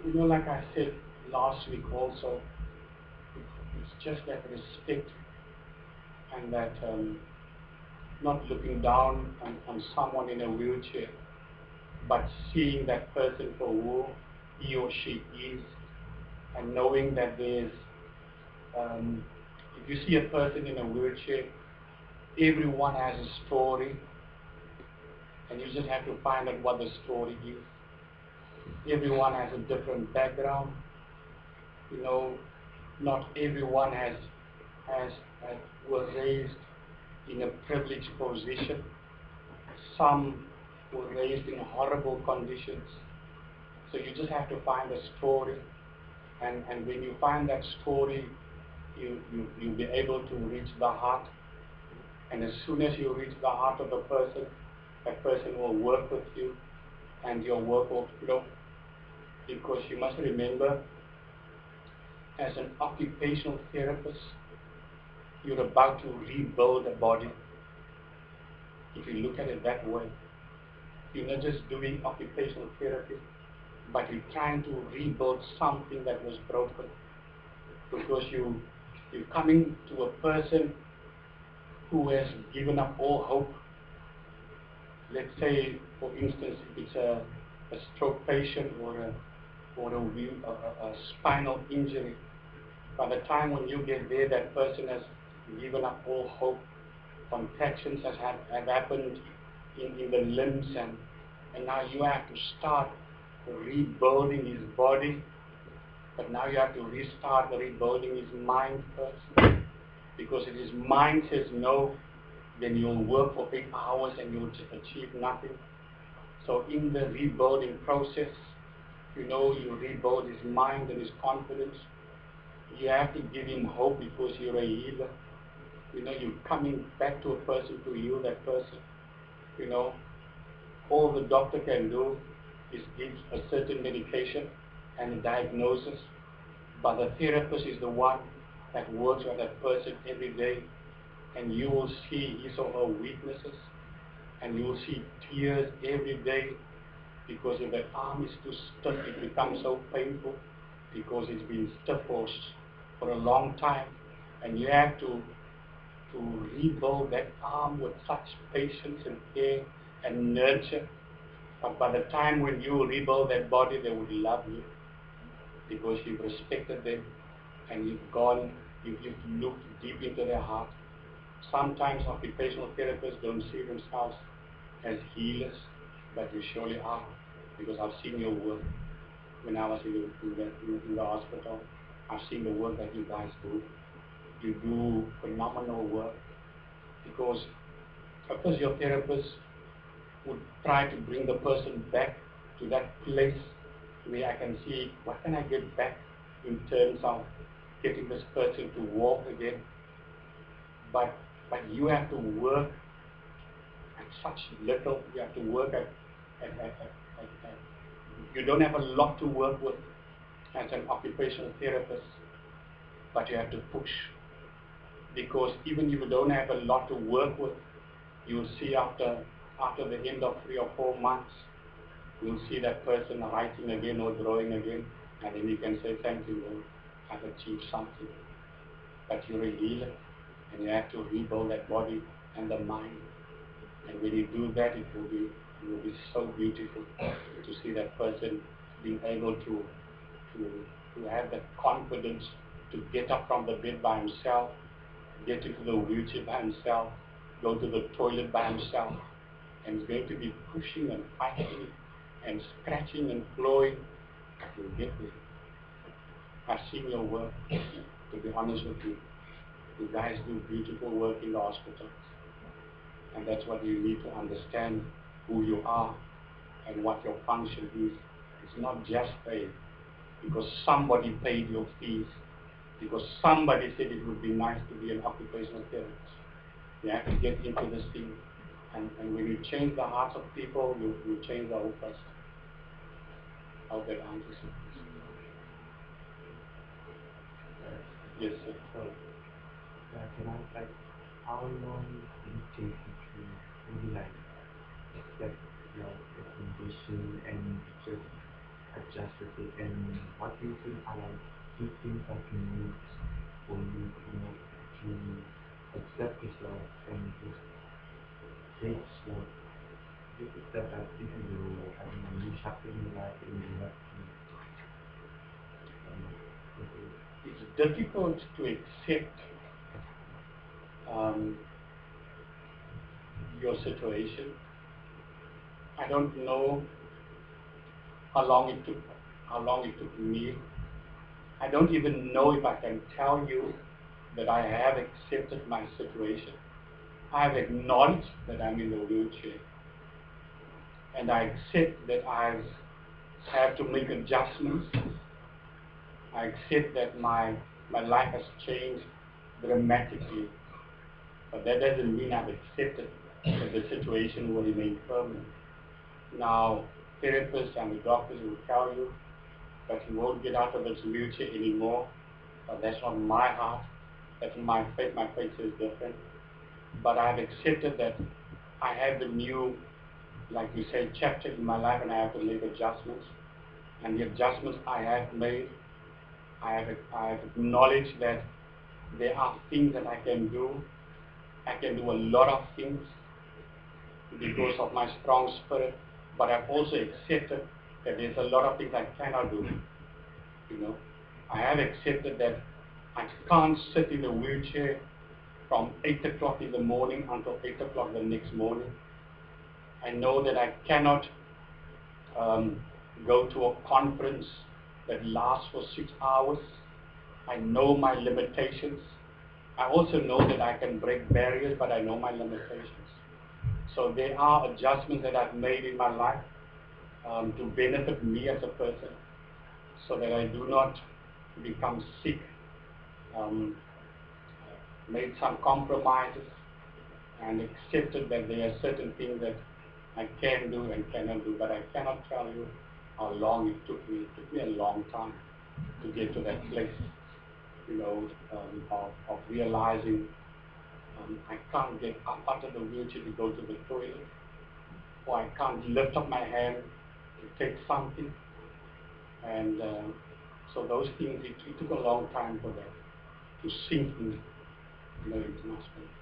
You know, like I said last week also, it's just that respect and that not looking down on someone in a wheelchair, but seeing that person for who he or she is, and knowing that there's, if you see a person in a wheelchair, everyone has a story, and you just have to find out what the story is. Everyone has a different background. You know, not everyone were raised in a privileged position. Some were raised in horrible conditions. So you just have to find a story, and when you find that story, you'll be able to reach the heart. And as soon as you reach the heart of the person, that person will work with you, and your work will flow. Because you must remember, as an occupational therapist, you're about to rebuild a body. If you look at it that way, you're not just doing occupational therapy, but you're trying to rebuild something that was broken. Because you're coming to a person who has given up all hope. Let's say, for instance, if it's a stroke patient or a spinal injury. By the time when you get there, that person has given up all hope. Contractions have happened in the limbs, and now you have to start rebuilding his body, but now you have to restart rebuilding his mind first. Because if his mind says no, then you'll work for 8 hours and you'll achieve nothing. So in the rebuilding process, you know, you rebuild his mind and his confidence. You have to give him hope because you're a healer. You know, you're coming back to a person to heal that person. You know, all the doctor can do is give a certain medication and a diagnosis, but the therapist is the one that works with that person every day, and you will see his or her weaknesses, and you will see tears every day, because if that arm is too stiff, it becomes so painful, because it's been stiff for a long time, and you have to rebuild that arm with such patience and care and nurture. But by the time when you rebuild that body, they would love you, because you've respected them, and you've looked deep into their heart. Sometimes occupational therapists don't see themselves as healers, but you surely are, because I've seen your work when I was in the hospital. I've seen the work that you guys do. You do phenomenal work, because a physiotherapist would try to bring the person back to that place where I can see what can I get back in terms of getting this person to walk again. But you have to work at such little. You have to work at you don't have a lot to work with as an occupational therapist, but you have to push. Because even if you don't have a lot to work with, you'll see after the end of 3 or 4 months, you'll see that person writing again or drawing again, and then you can say, thank you, Lord, I've achieved something. But you're a healer, and you have to rebuild that body and the mind. And when you do that, it will be so beautiful to see that person being able to have that confidence to get up from the bed by himself, get into the wheelchair by himself, go to the toilet by himself, and he's going to be pushing and fighting and scratching and clawing to get there. I've seen your work, to be honest with you. You guys do beautiful work in the hospitals. And that's what you need to understand, who you are and what your function is. It's not just paid because somebody paid your fees, because somebody said it would be nice to be an occupational therapist. You have to get into this thing. And when you change the hearts of people, you change the whole person. I hope that answers it. Yes, sir. So, can I like, how long did it take you to really like accept your condition and just adjust with it? And what do you think are like key things that you need for you, to accept yourself and just take like just accept that this is having a new chapter in your life and you have to It's difficult to accept your situation. I don't know how long it took me. I don't even know if I can tell you that I have accepted my situation. I have acknowledged that I'm in a wheelchair. And I accept that I have to make adjustments. I accept that my life has changed dramatically. But that doesn't mean I've accepted that the situation will remain permanent. Now, therapists and the doctors will tell you that you won't get out of this wheelchair anymore. But that's not my heart. That's my faith. My faith is different. But I've accepted that I have a new, like you say, chapter in my life, and I have to make adjustments. And the adjustments I have made, I have acknowledged that there are things that I can do. I can do a lot of things because of my strong spirit, but I've also accepted that there's a lot of things I cannot do. I have accepted that I can't sit in a wheelchair from 8 o'clock in the morning until 8 o'clock the next morning. I know that I cannot go to a conference that lasts for 6 hours. I know my limitations. I also know that I can break barriers, but I know my limitations. So there are adjustments that I've made in my life to benefit me as a person, so that I do not become sick. Made some compromises and accepted that there are certain things that I can do and cannot do, but I cannot tell you how long it took me. It took me a long time to get to that place, of realizing I can't get up out of the wheelchair to go to the toilet, or I can't lift up my hand to take something. And so those things, it took a long time for that to sink in, into my spirit.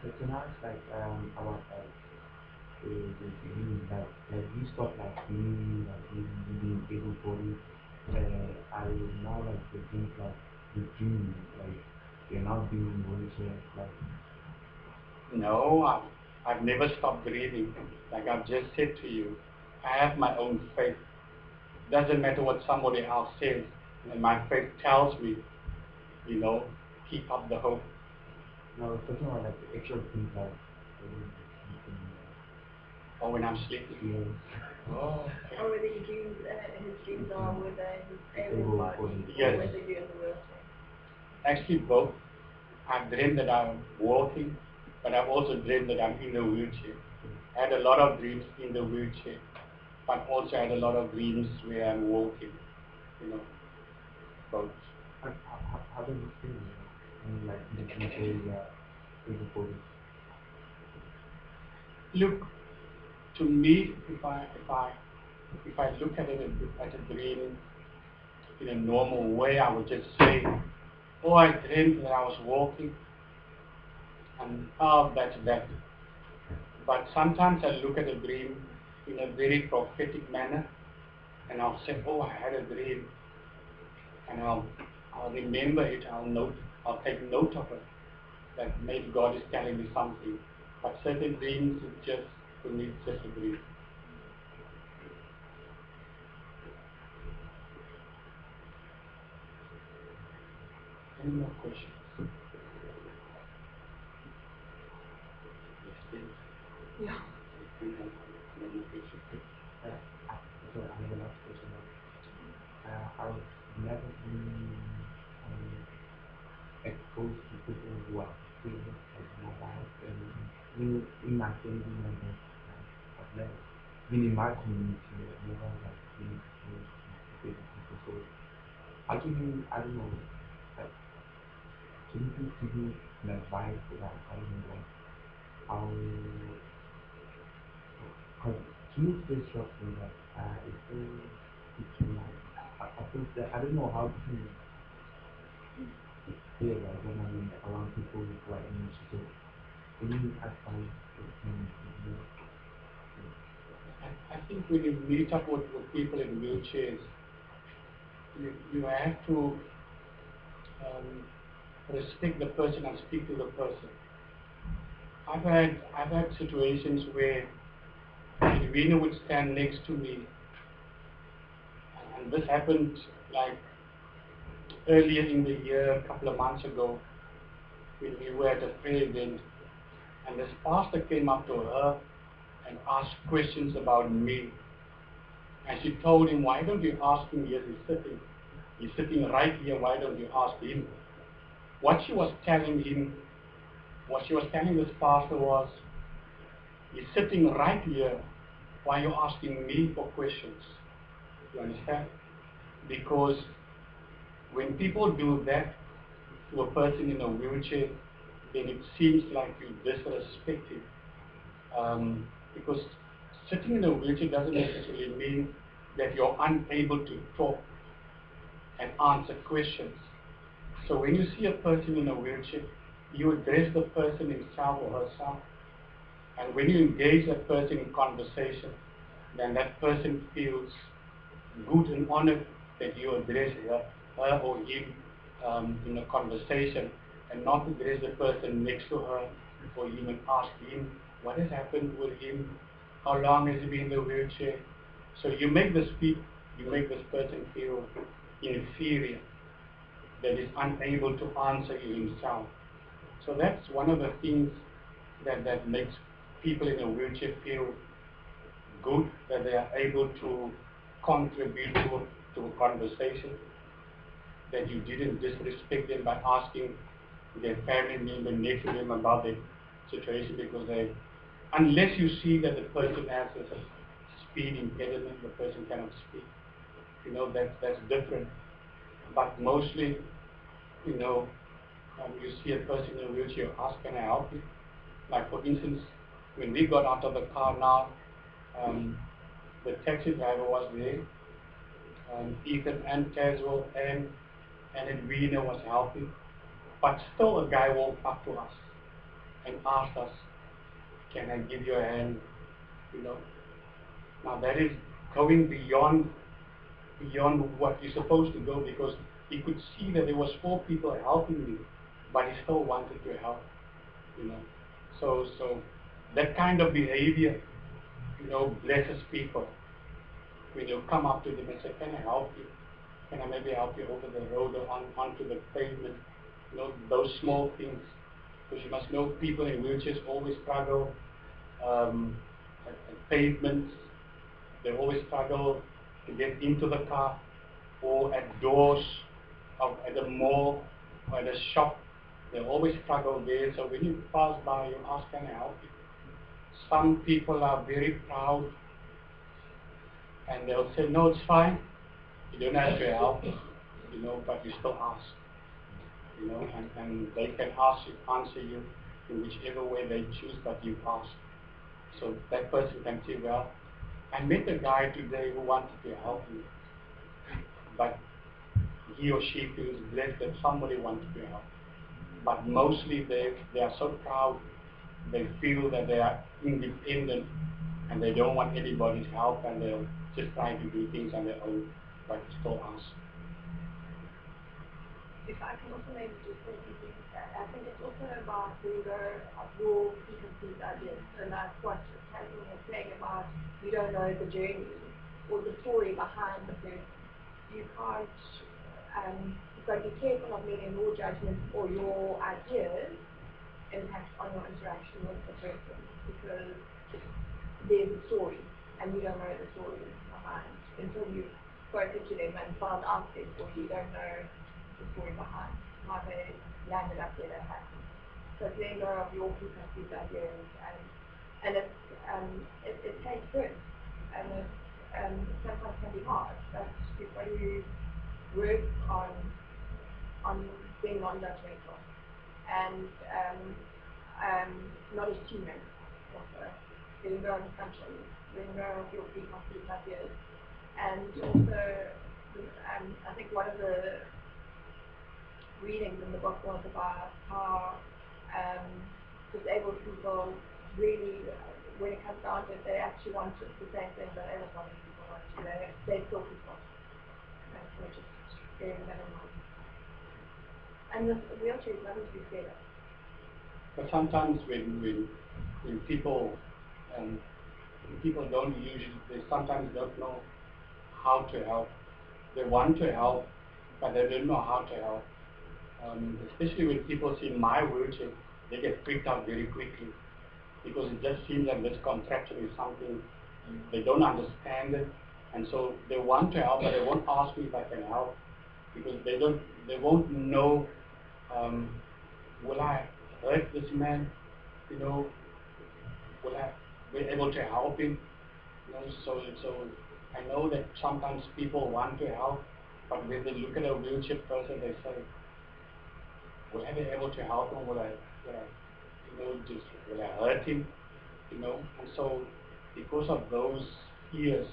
So can I ask like about like the dream that you stop like being able bodied, are you now like the dream like the dream like you're not being in wheelchair like No, I've never stopped breathing. Like I've just said to you, I have my own faith. Doesn't matter what somebody else says, and my faith tells me, keep up the hope. no, I was talking about like the actual things like sleeping, Or when I'm sleeping. yes. Oh, okay. Or whether his dreams are whether he's able bodied Yes. or whether you're in the wheelchair. Actually, both. I've dreamed that I'm walking, but I've also dreamed that I'm in a wheelchair. I had a lot of dreams in the wheelchair, but also I had a lot of dreams where I'm walking, both. How does it feel? I mean, like you say you are able bodied. Look, to me, if I look at it at a dream in a normal way, I would just say, oh, I dreamed that I was walking, and oh, that's that. But sometimes I look at a dream in a very prophetic manner, and I'll say, oh, I had a dream, and I'll remember it, I'll take note of it, that maybe God is telling me something. But certain dreams, to me, it's just a dream. Any more questions? Yes, please. Yeah. No more questions. So imagine like in my community, we all like really close to people. So I'll give you, I don't know, like, can you please give me an advice about, I don't know, like, how, because to me it's very stressful that it's so, it can like, I think that, I don't know how to feel like when I'm around people with like energy. So any advice that can give me? I think when you meet up with people in wheelchairs, you have to respect the person and speak to the person. I've had situations where Edwina would stand next to me, and this happened like earlier in the year, a couple of months ago, when we were at a prayer event, and this pastor came up to her and asked questions about me. And she told him, why don't you ask him? Yes, he's sitting right here, why don't you ask him? What she was telling this pastor was, he's sitting right here, why are you asking me for questions? You understand? Because when people do that to a person in a wheelchair, then it seems like you disrespect him. Because sitting in a wheelchair doesn't necessarily mean that you're unable to talk and answer questions. So when you see a person in a wheelchair, you address the person himself or herself. And when you engage that person in conversation, then that person feels good and honored that you address her or him in a conversation, and not address the person next to her or him and ask him what has happened with him, how long has he been in the wheelchair. So you make this person feel inferior, that is unable to answer you himself. So that's one of the things that makes people in a wheelchair feel good, that they are able to contribute to a conversation, that you didn't disrespect them by asking their family member next to them about their situation, because unless you see that the person has a speed impediment, the person cannot speak. That's different. But mostly, you see a person in a wheelchair, ask, can I help you? Like for instance, when we got out of the car now, the taxi driver was there, Ethan and Taswell and Edwina was helping, but still a guy walked up to us and asked us, can I give you a hand? Now that is going beyond what you're supposed to go, because he could see that there was 4 people helping me, but he still wanted to help. So that kind of behavior, blesses people. When you come up to them and say, can I help you? Can I maybe help you over the road or onto the pavement? Those small things. Because you must know people in wheelchairs always struggle at pavements. They always struggle to get into the car, or at doors at a mall or at a shop. They always struggle there. So when you pass by, you ask, can I help you? Some people are very proud, and they'll say, no, it's fine. You don't have to help, but you still ask. And they can answer you in whichever way they choose, but you ask. So that person can say, well, I met a guy today who wanted to help me, but he or she feels blessed that somebody wanted to help. But mostly they are so proud, they feel that they are independent and they don't want anybody's help, and they'll just try to do things on their own, but still ask. If I can also maybe just say something, I think it's also about whether your preconceived ideas. So like what Taswell was saying about, you don't know the journey or the story behind the person. You can't, you've got to be careful of letting your judgments or your ideas impact on your interaction with the person, because there's a story and you don't know the story behind until you've spoken to them and found out their story. You don't know the story behind how they landed up where they have. So letting go of your preconceived ideas, and it takes work, and it sometimes can be hard, but you've got to work on being non-judgmental and not assuming also, letting go of assumptions, letting go of your preconceived ideas, and also I think one of the readings in the book was about how disabled people really, when it comes down to it, they actually want the same thing that able-bodied people want to. They still people. And so just bearing that in mind. And the wheelchair is nothing to be scared of. But sometimes when people don't usually, they sometimes don't know how to help. They want to help, but they don't know how to help. Especially when people see my wheelchair, they get freaked out very quickly because it just seems like this contraption is something they don't understand it, and so they want to help, but they won't ask me if I can help because they won't know. Will I hurt this man? You know, will I be able to help him? You know, so I know that sometimes people want to help, but when they look at a wheelchair person, they say, will I be able to help him? Will I will I hurt him? You know, and so because of those fears,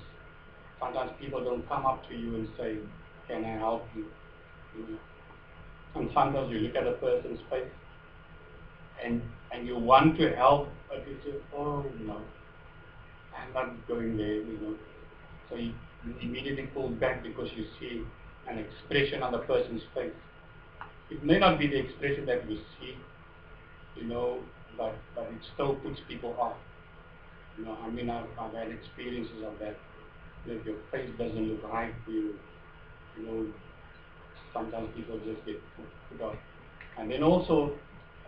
sometimes people don't come up to you and say, can I help you? You know? And sometimes you look at a person's face and you want to help, but you say, oh no, I'm not going there, you know. So you immediately pull back because you see an expression on the person's face. It may not be the expression that you see, you know, but it still puts people off. You know, I mean, I've had experiences of that. If your face doesn't look right to you, you know, sometimes people just get put off. And then also,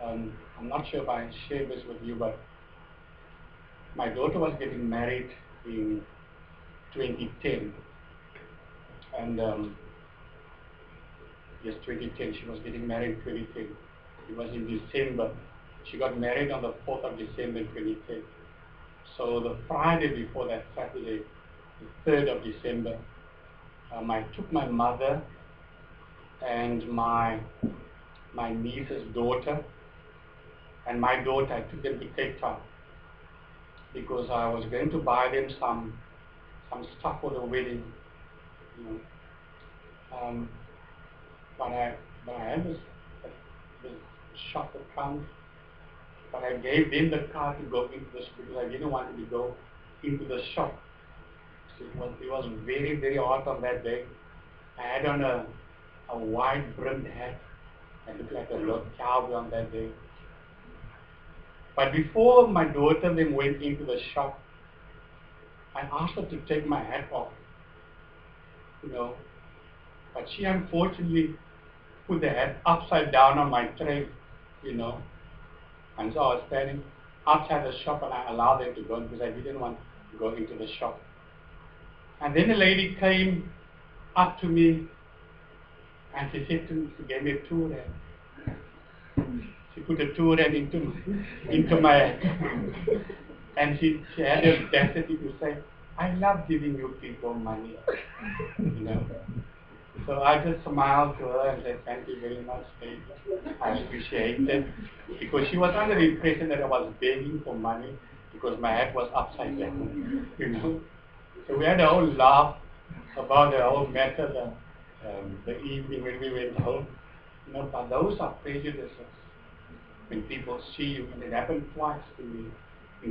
I'm not sure if I shared this with you, but my daughter was getting married in 2010. And yes, 2010, she was getting married in 2010. It was in December. She got married on the 4th of December 2010. So the Friday before that Saturday, the 3rd of December, I took my mother and my niece's daughter and my daughter. I took them to Cape Town because I was going to buy them some stuff for the wedding, you know. But I had this shop account, but I gave them the car to go into this because I didn't want them to go into the shop. So it was very, very hot on that day. I had on a wide brimmed hat. I looked like a real cowboy on that day. But before my daughter then went into the shop, I asked her to take my hat off, you know. But she unfortunately put the hat upside down on my tray, you know. And so I was standing outside the shop and I allowed them to go because I didn't want to go into the shop. And then a lady came up to me and she said to me, she gave me a 2 rand. She put a 2 rand into my and she had the audacity to say, I love giving you people money. You know. So I just smiled to her and said, thank you very much, baby. I appreciate it. Because she was under the impression that I was begging for money because my head was upside down, you know. So we had a whole laugh about the whole matter the evening when we went home. You know, but those are prejudices. When people see you, and it happened twice to me in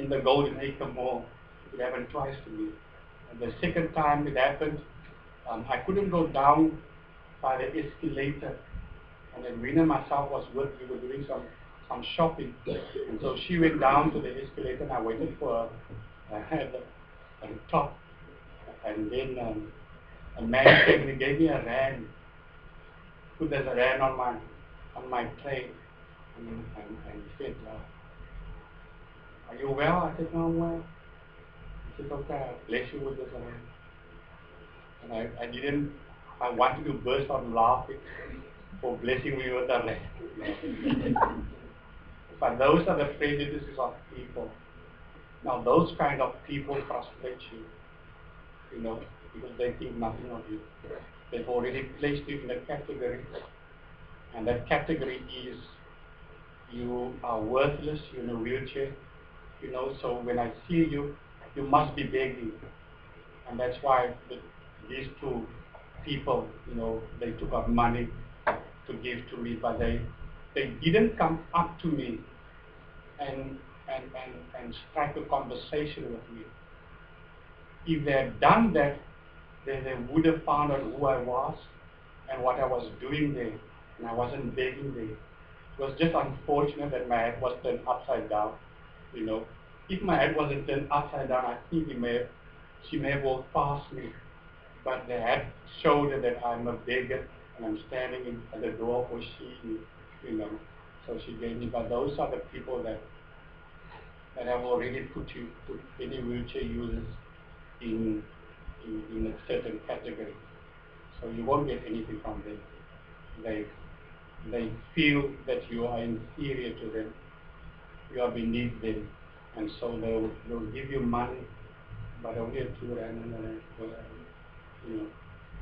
the Golden Acre Mall. It happened twice to me. And the second time it happened, I couldn't go down by the escalator. And then Rena and myself we were doing some shopping. And so she went down to the escalator and I waited for her at the top. And then a man came and he gave me a rand. Put a rand on my tray. And he said, are you well? I said, no, I'm well. He said, okay, I'll bless you with this rand. And I wanted to burst out laughing. for blessing me with a leg. But those are the prejudices of people. Now those kind of people frustrate you know, because they think nothing of you. They've already placed you in a category, and that category is you are worthless, you're in a wheelchair, you know, so when I see you, you must be begging. And that's why these two people, you know, they took up money to give to me, but they didn't come up to me and strike a conversation with me. If they had done that, then they would have found out who I was and what I was doing there, and I wasn't begging there. It was just unfortunate that my head was turned upside down, you know. If my head wasn't turned upside down, I think she may have walked past me. But the head showed her that I'm a beggar and I'm standing at the door for she, you know. So she gave me. But those are the people that have already put any wheelchair users in a certain category. So you won't get anything from them. They feel that you are inferior to them, you are beneath them, and so they'll give you money, but only a 2 rand and a rand, you know,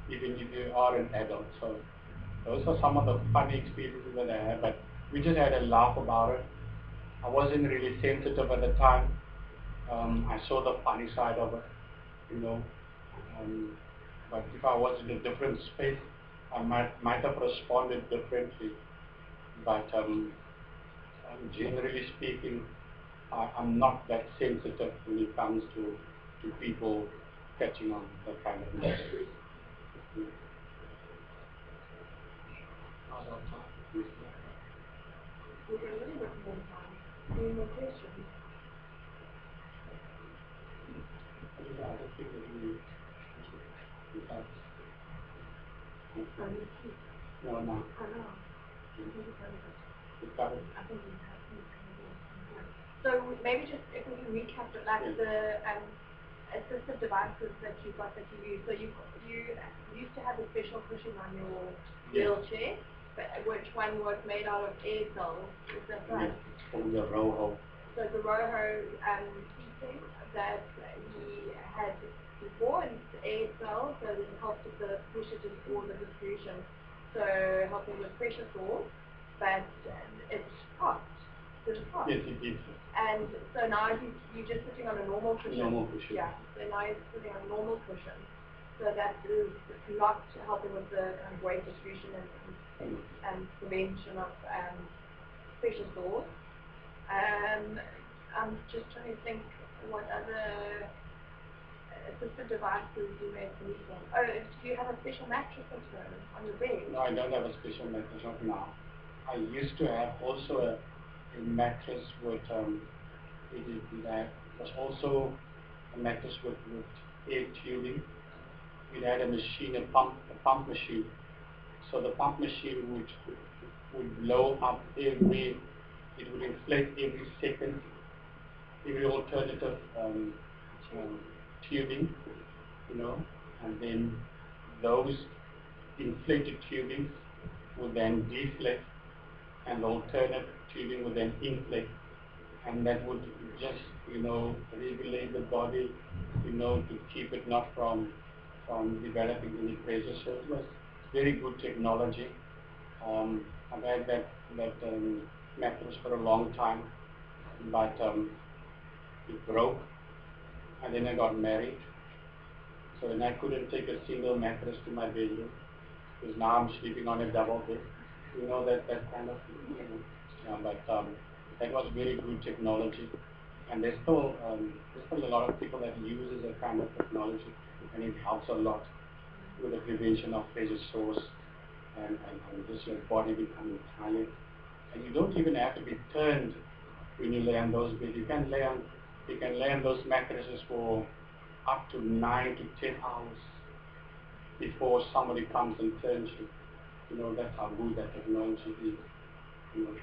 even if you are an adult. So those are some of the funny experiences that I had, but we just had a laugh about it. I wasn't really sensitive at the time. I saw the funny side of it, you know. But if I was in a different space, I might have responded differently. But generally speaking, I'm not that sensitive when it comes to people catching on that kind of message. We've got a little bit more time. Any more questions? No, no. I know. I think we have. So maybe just if we can recap it, like the assistive devices that you got that you use. So you used to have a special cushion on your wheelchair, but which one was made out of air cells? Is that right? Yes, it's called the Roho. So the Roho seating that he had before, and it's air cells, so it helps with the pressure or the diffusion. So helping with pressure sores, but it's hot. Yes, it did. And so now you're just sitting on a normal cushion. Normal cushion. Yeah. So now you're sitting on a normal cushion. So that is not helping with the weight distribution and prevention of pressure sores. I'm just trying to think what other assistive devices you may be using. Oh, do you have a special mattress on your bed? No, I don't have a special mattress right now. I used to have also a mattress with it was also a mattress with air tubing. We had a machine, a pump machine. So the pump machine would blow up it would inflate every second, every alternative tubing, you know, and then those inflated tubing would then deflate, and the alternate tubing would then inflate, and that would just, you know, regulate the body, you know, to keep it not from developing any pressure. So it was very good technology. I've had that mattress for a long time, but it broke, and then I got married. So then I couldn't take a single mattress to my bedroom, because now I'm sleeping on a double bed. You know, that kind of thing. You know. But that was very good technology, and there's still a lot of people that uses that kind of technology, and it helps a lot with the prevention of pressure sores and just your body becoming tired. And you don't even have to be turned when you lay on those beds. You can lay on those mattresses for up to 9 to 10 hours before somebody comes and turns you. You know, that's how good that technology is. You know.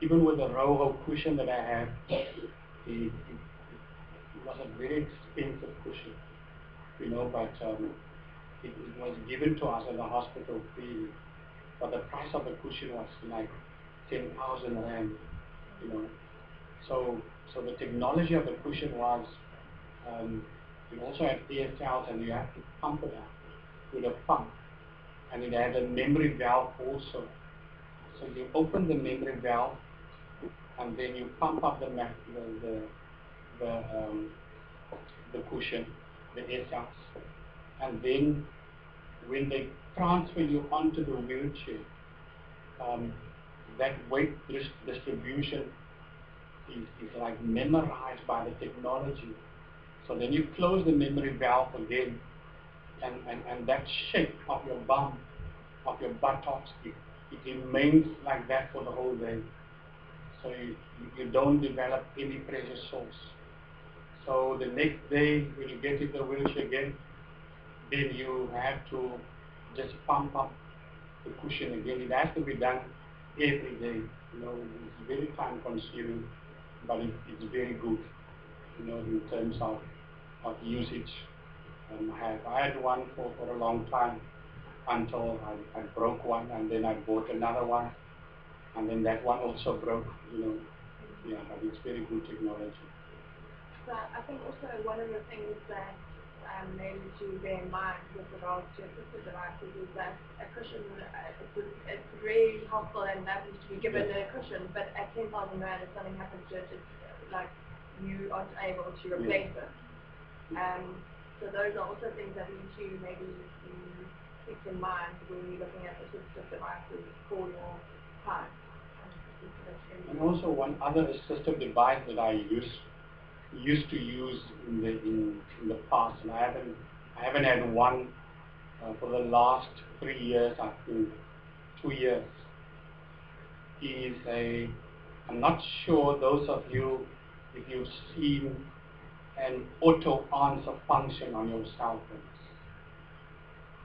Even with the Roho cushion that I have, it was a very expensive cushion, you know, but it was given to us at the hospital freely. but the price of the cushion was like 10,000 rand, you know. So the technology of the cushion was, you also had air cells and you have to pump it out with a pump. And it had a memory valve also. So you open the memory valve and then you pump up the cushion, the air cells. And then when they transfer you onto the wheelchair, that weight distribution is like memorized by the technology. So then you close the memory valve again, and that shape of your bum, of your buttocks, it remains like that for the whole day. So you don't develop any pressure sores. So the next day when you get in the wheelchair again, then you have to just pump up the cushion again. It has to be done every day. You know, it's very time consuming, but it's very good, you know, in terms of usage. I had one for a long time until I broke one, and then I bought another one, and then that one also broke, you know. Yeah, but it's very good technology. So I think also one of the things that maybe to bear in mind with regards to assistive devices is that a cushion, it's very helpful and that needs to be given a cushion, but at 10,000 rand, if something happens to it, it's like you aren't able to replace it. So those are also things that we need to maybe keep in mind when you're looking at assistive devices for your clients. And also one other assistive device that I used to use in the past, and I haven't had one for the last 3 years, I think 2 years, is I'm not sure those of you, if you've seen an auto answer function on your cell phones.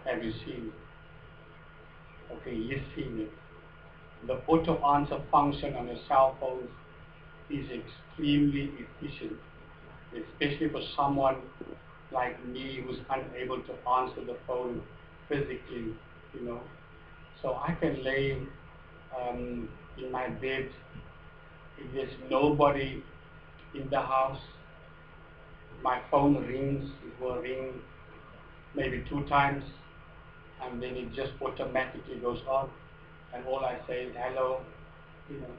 Have you seen it? Okay, you've seen it. The auto answer function on your cell phones is extremely efficient, especially for someone like me who's unable to answer the phone physically, you know. So I can lay in my bed. If there's nobody in the house, my phone rings. It will ring maybe 2 times, and then it just automatically goes on, and all I say is hello, you know.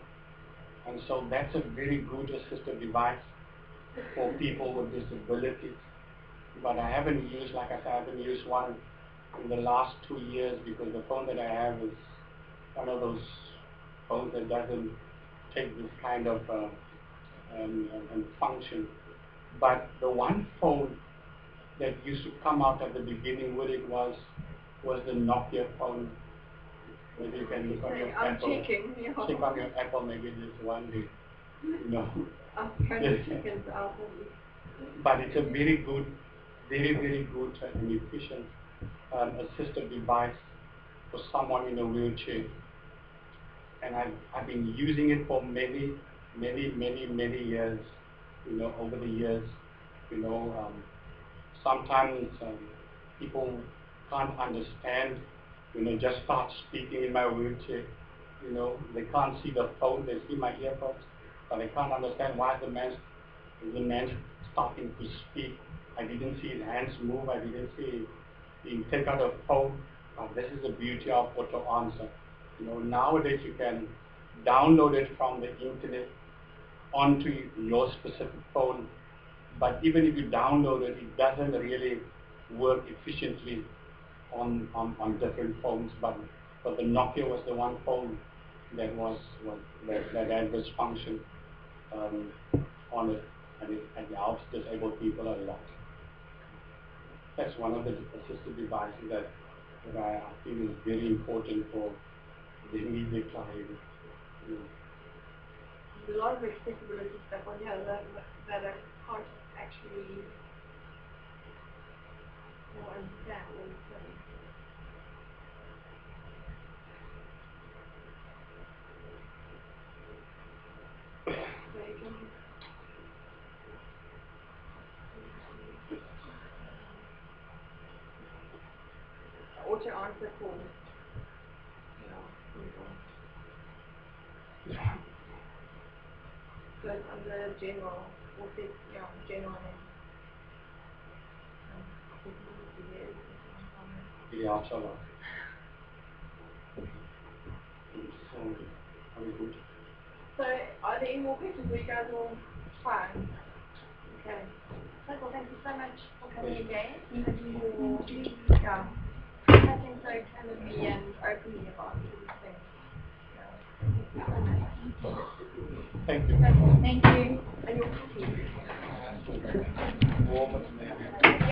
And so that's a very good assistive device for people with disabilities. But I haven't used, like I said, I haven't used one in the last 2 years because the phone that I have is one of those phones that doesn't take this kind of function. But the one phone that used to come out at the beginning with it was the Nokia phone. Maybe you can look on your Apple. Check on your Apple, maybe there's one day, you know. But it's a very good, very good and efficient assistive device for someone in a wheelchair. And I've been using it for many years, you know, over the years, you know. Sometimes people can't understand, you know, just start speaking in my wheelchair, you know. They can't see the phone, they see my earphones, but they can't understand why the man starting to speak. I didn't see his hands move, I didn't see him take out a phone. This is the beauty of auto answer. You know, nowadays you can download it from the internet onto your specific phone, but even if you download it, it doesn't really work efficiently on different phones. But the Nokia was the one phone that that had this function on it, and it helps disabled people a lot. That's one of the assistive devices that I feel is very important for the immediate client. There's a lot of accessibility stuff on here that I can't actually understand all the time. So you can auto answer calls. Yeah. So it's under general, or it, yeah, general and Ja, schon mal. So, are there any more questions? Are you guys all fine? Okay. Well, thank you so much for coming again. Thank you for chatting so candidly and openly about these things. Yeah. Thank you. Thank you. And your cookies.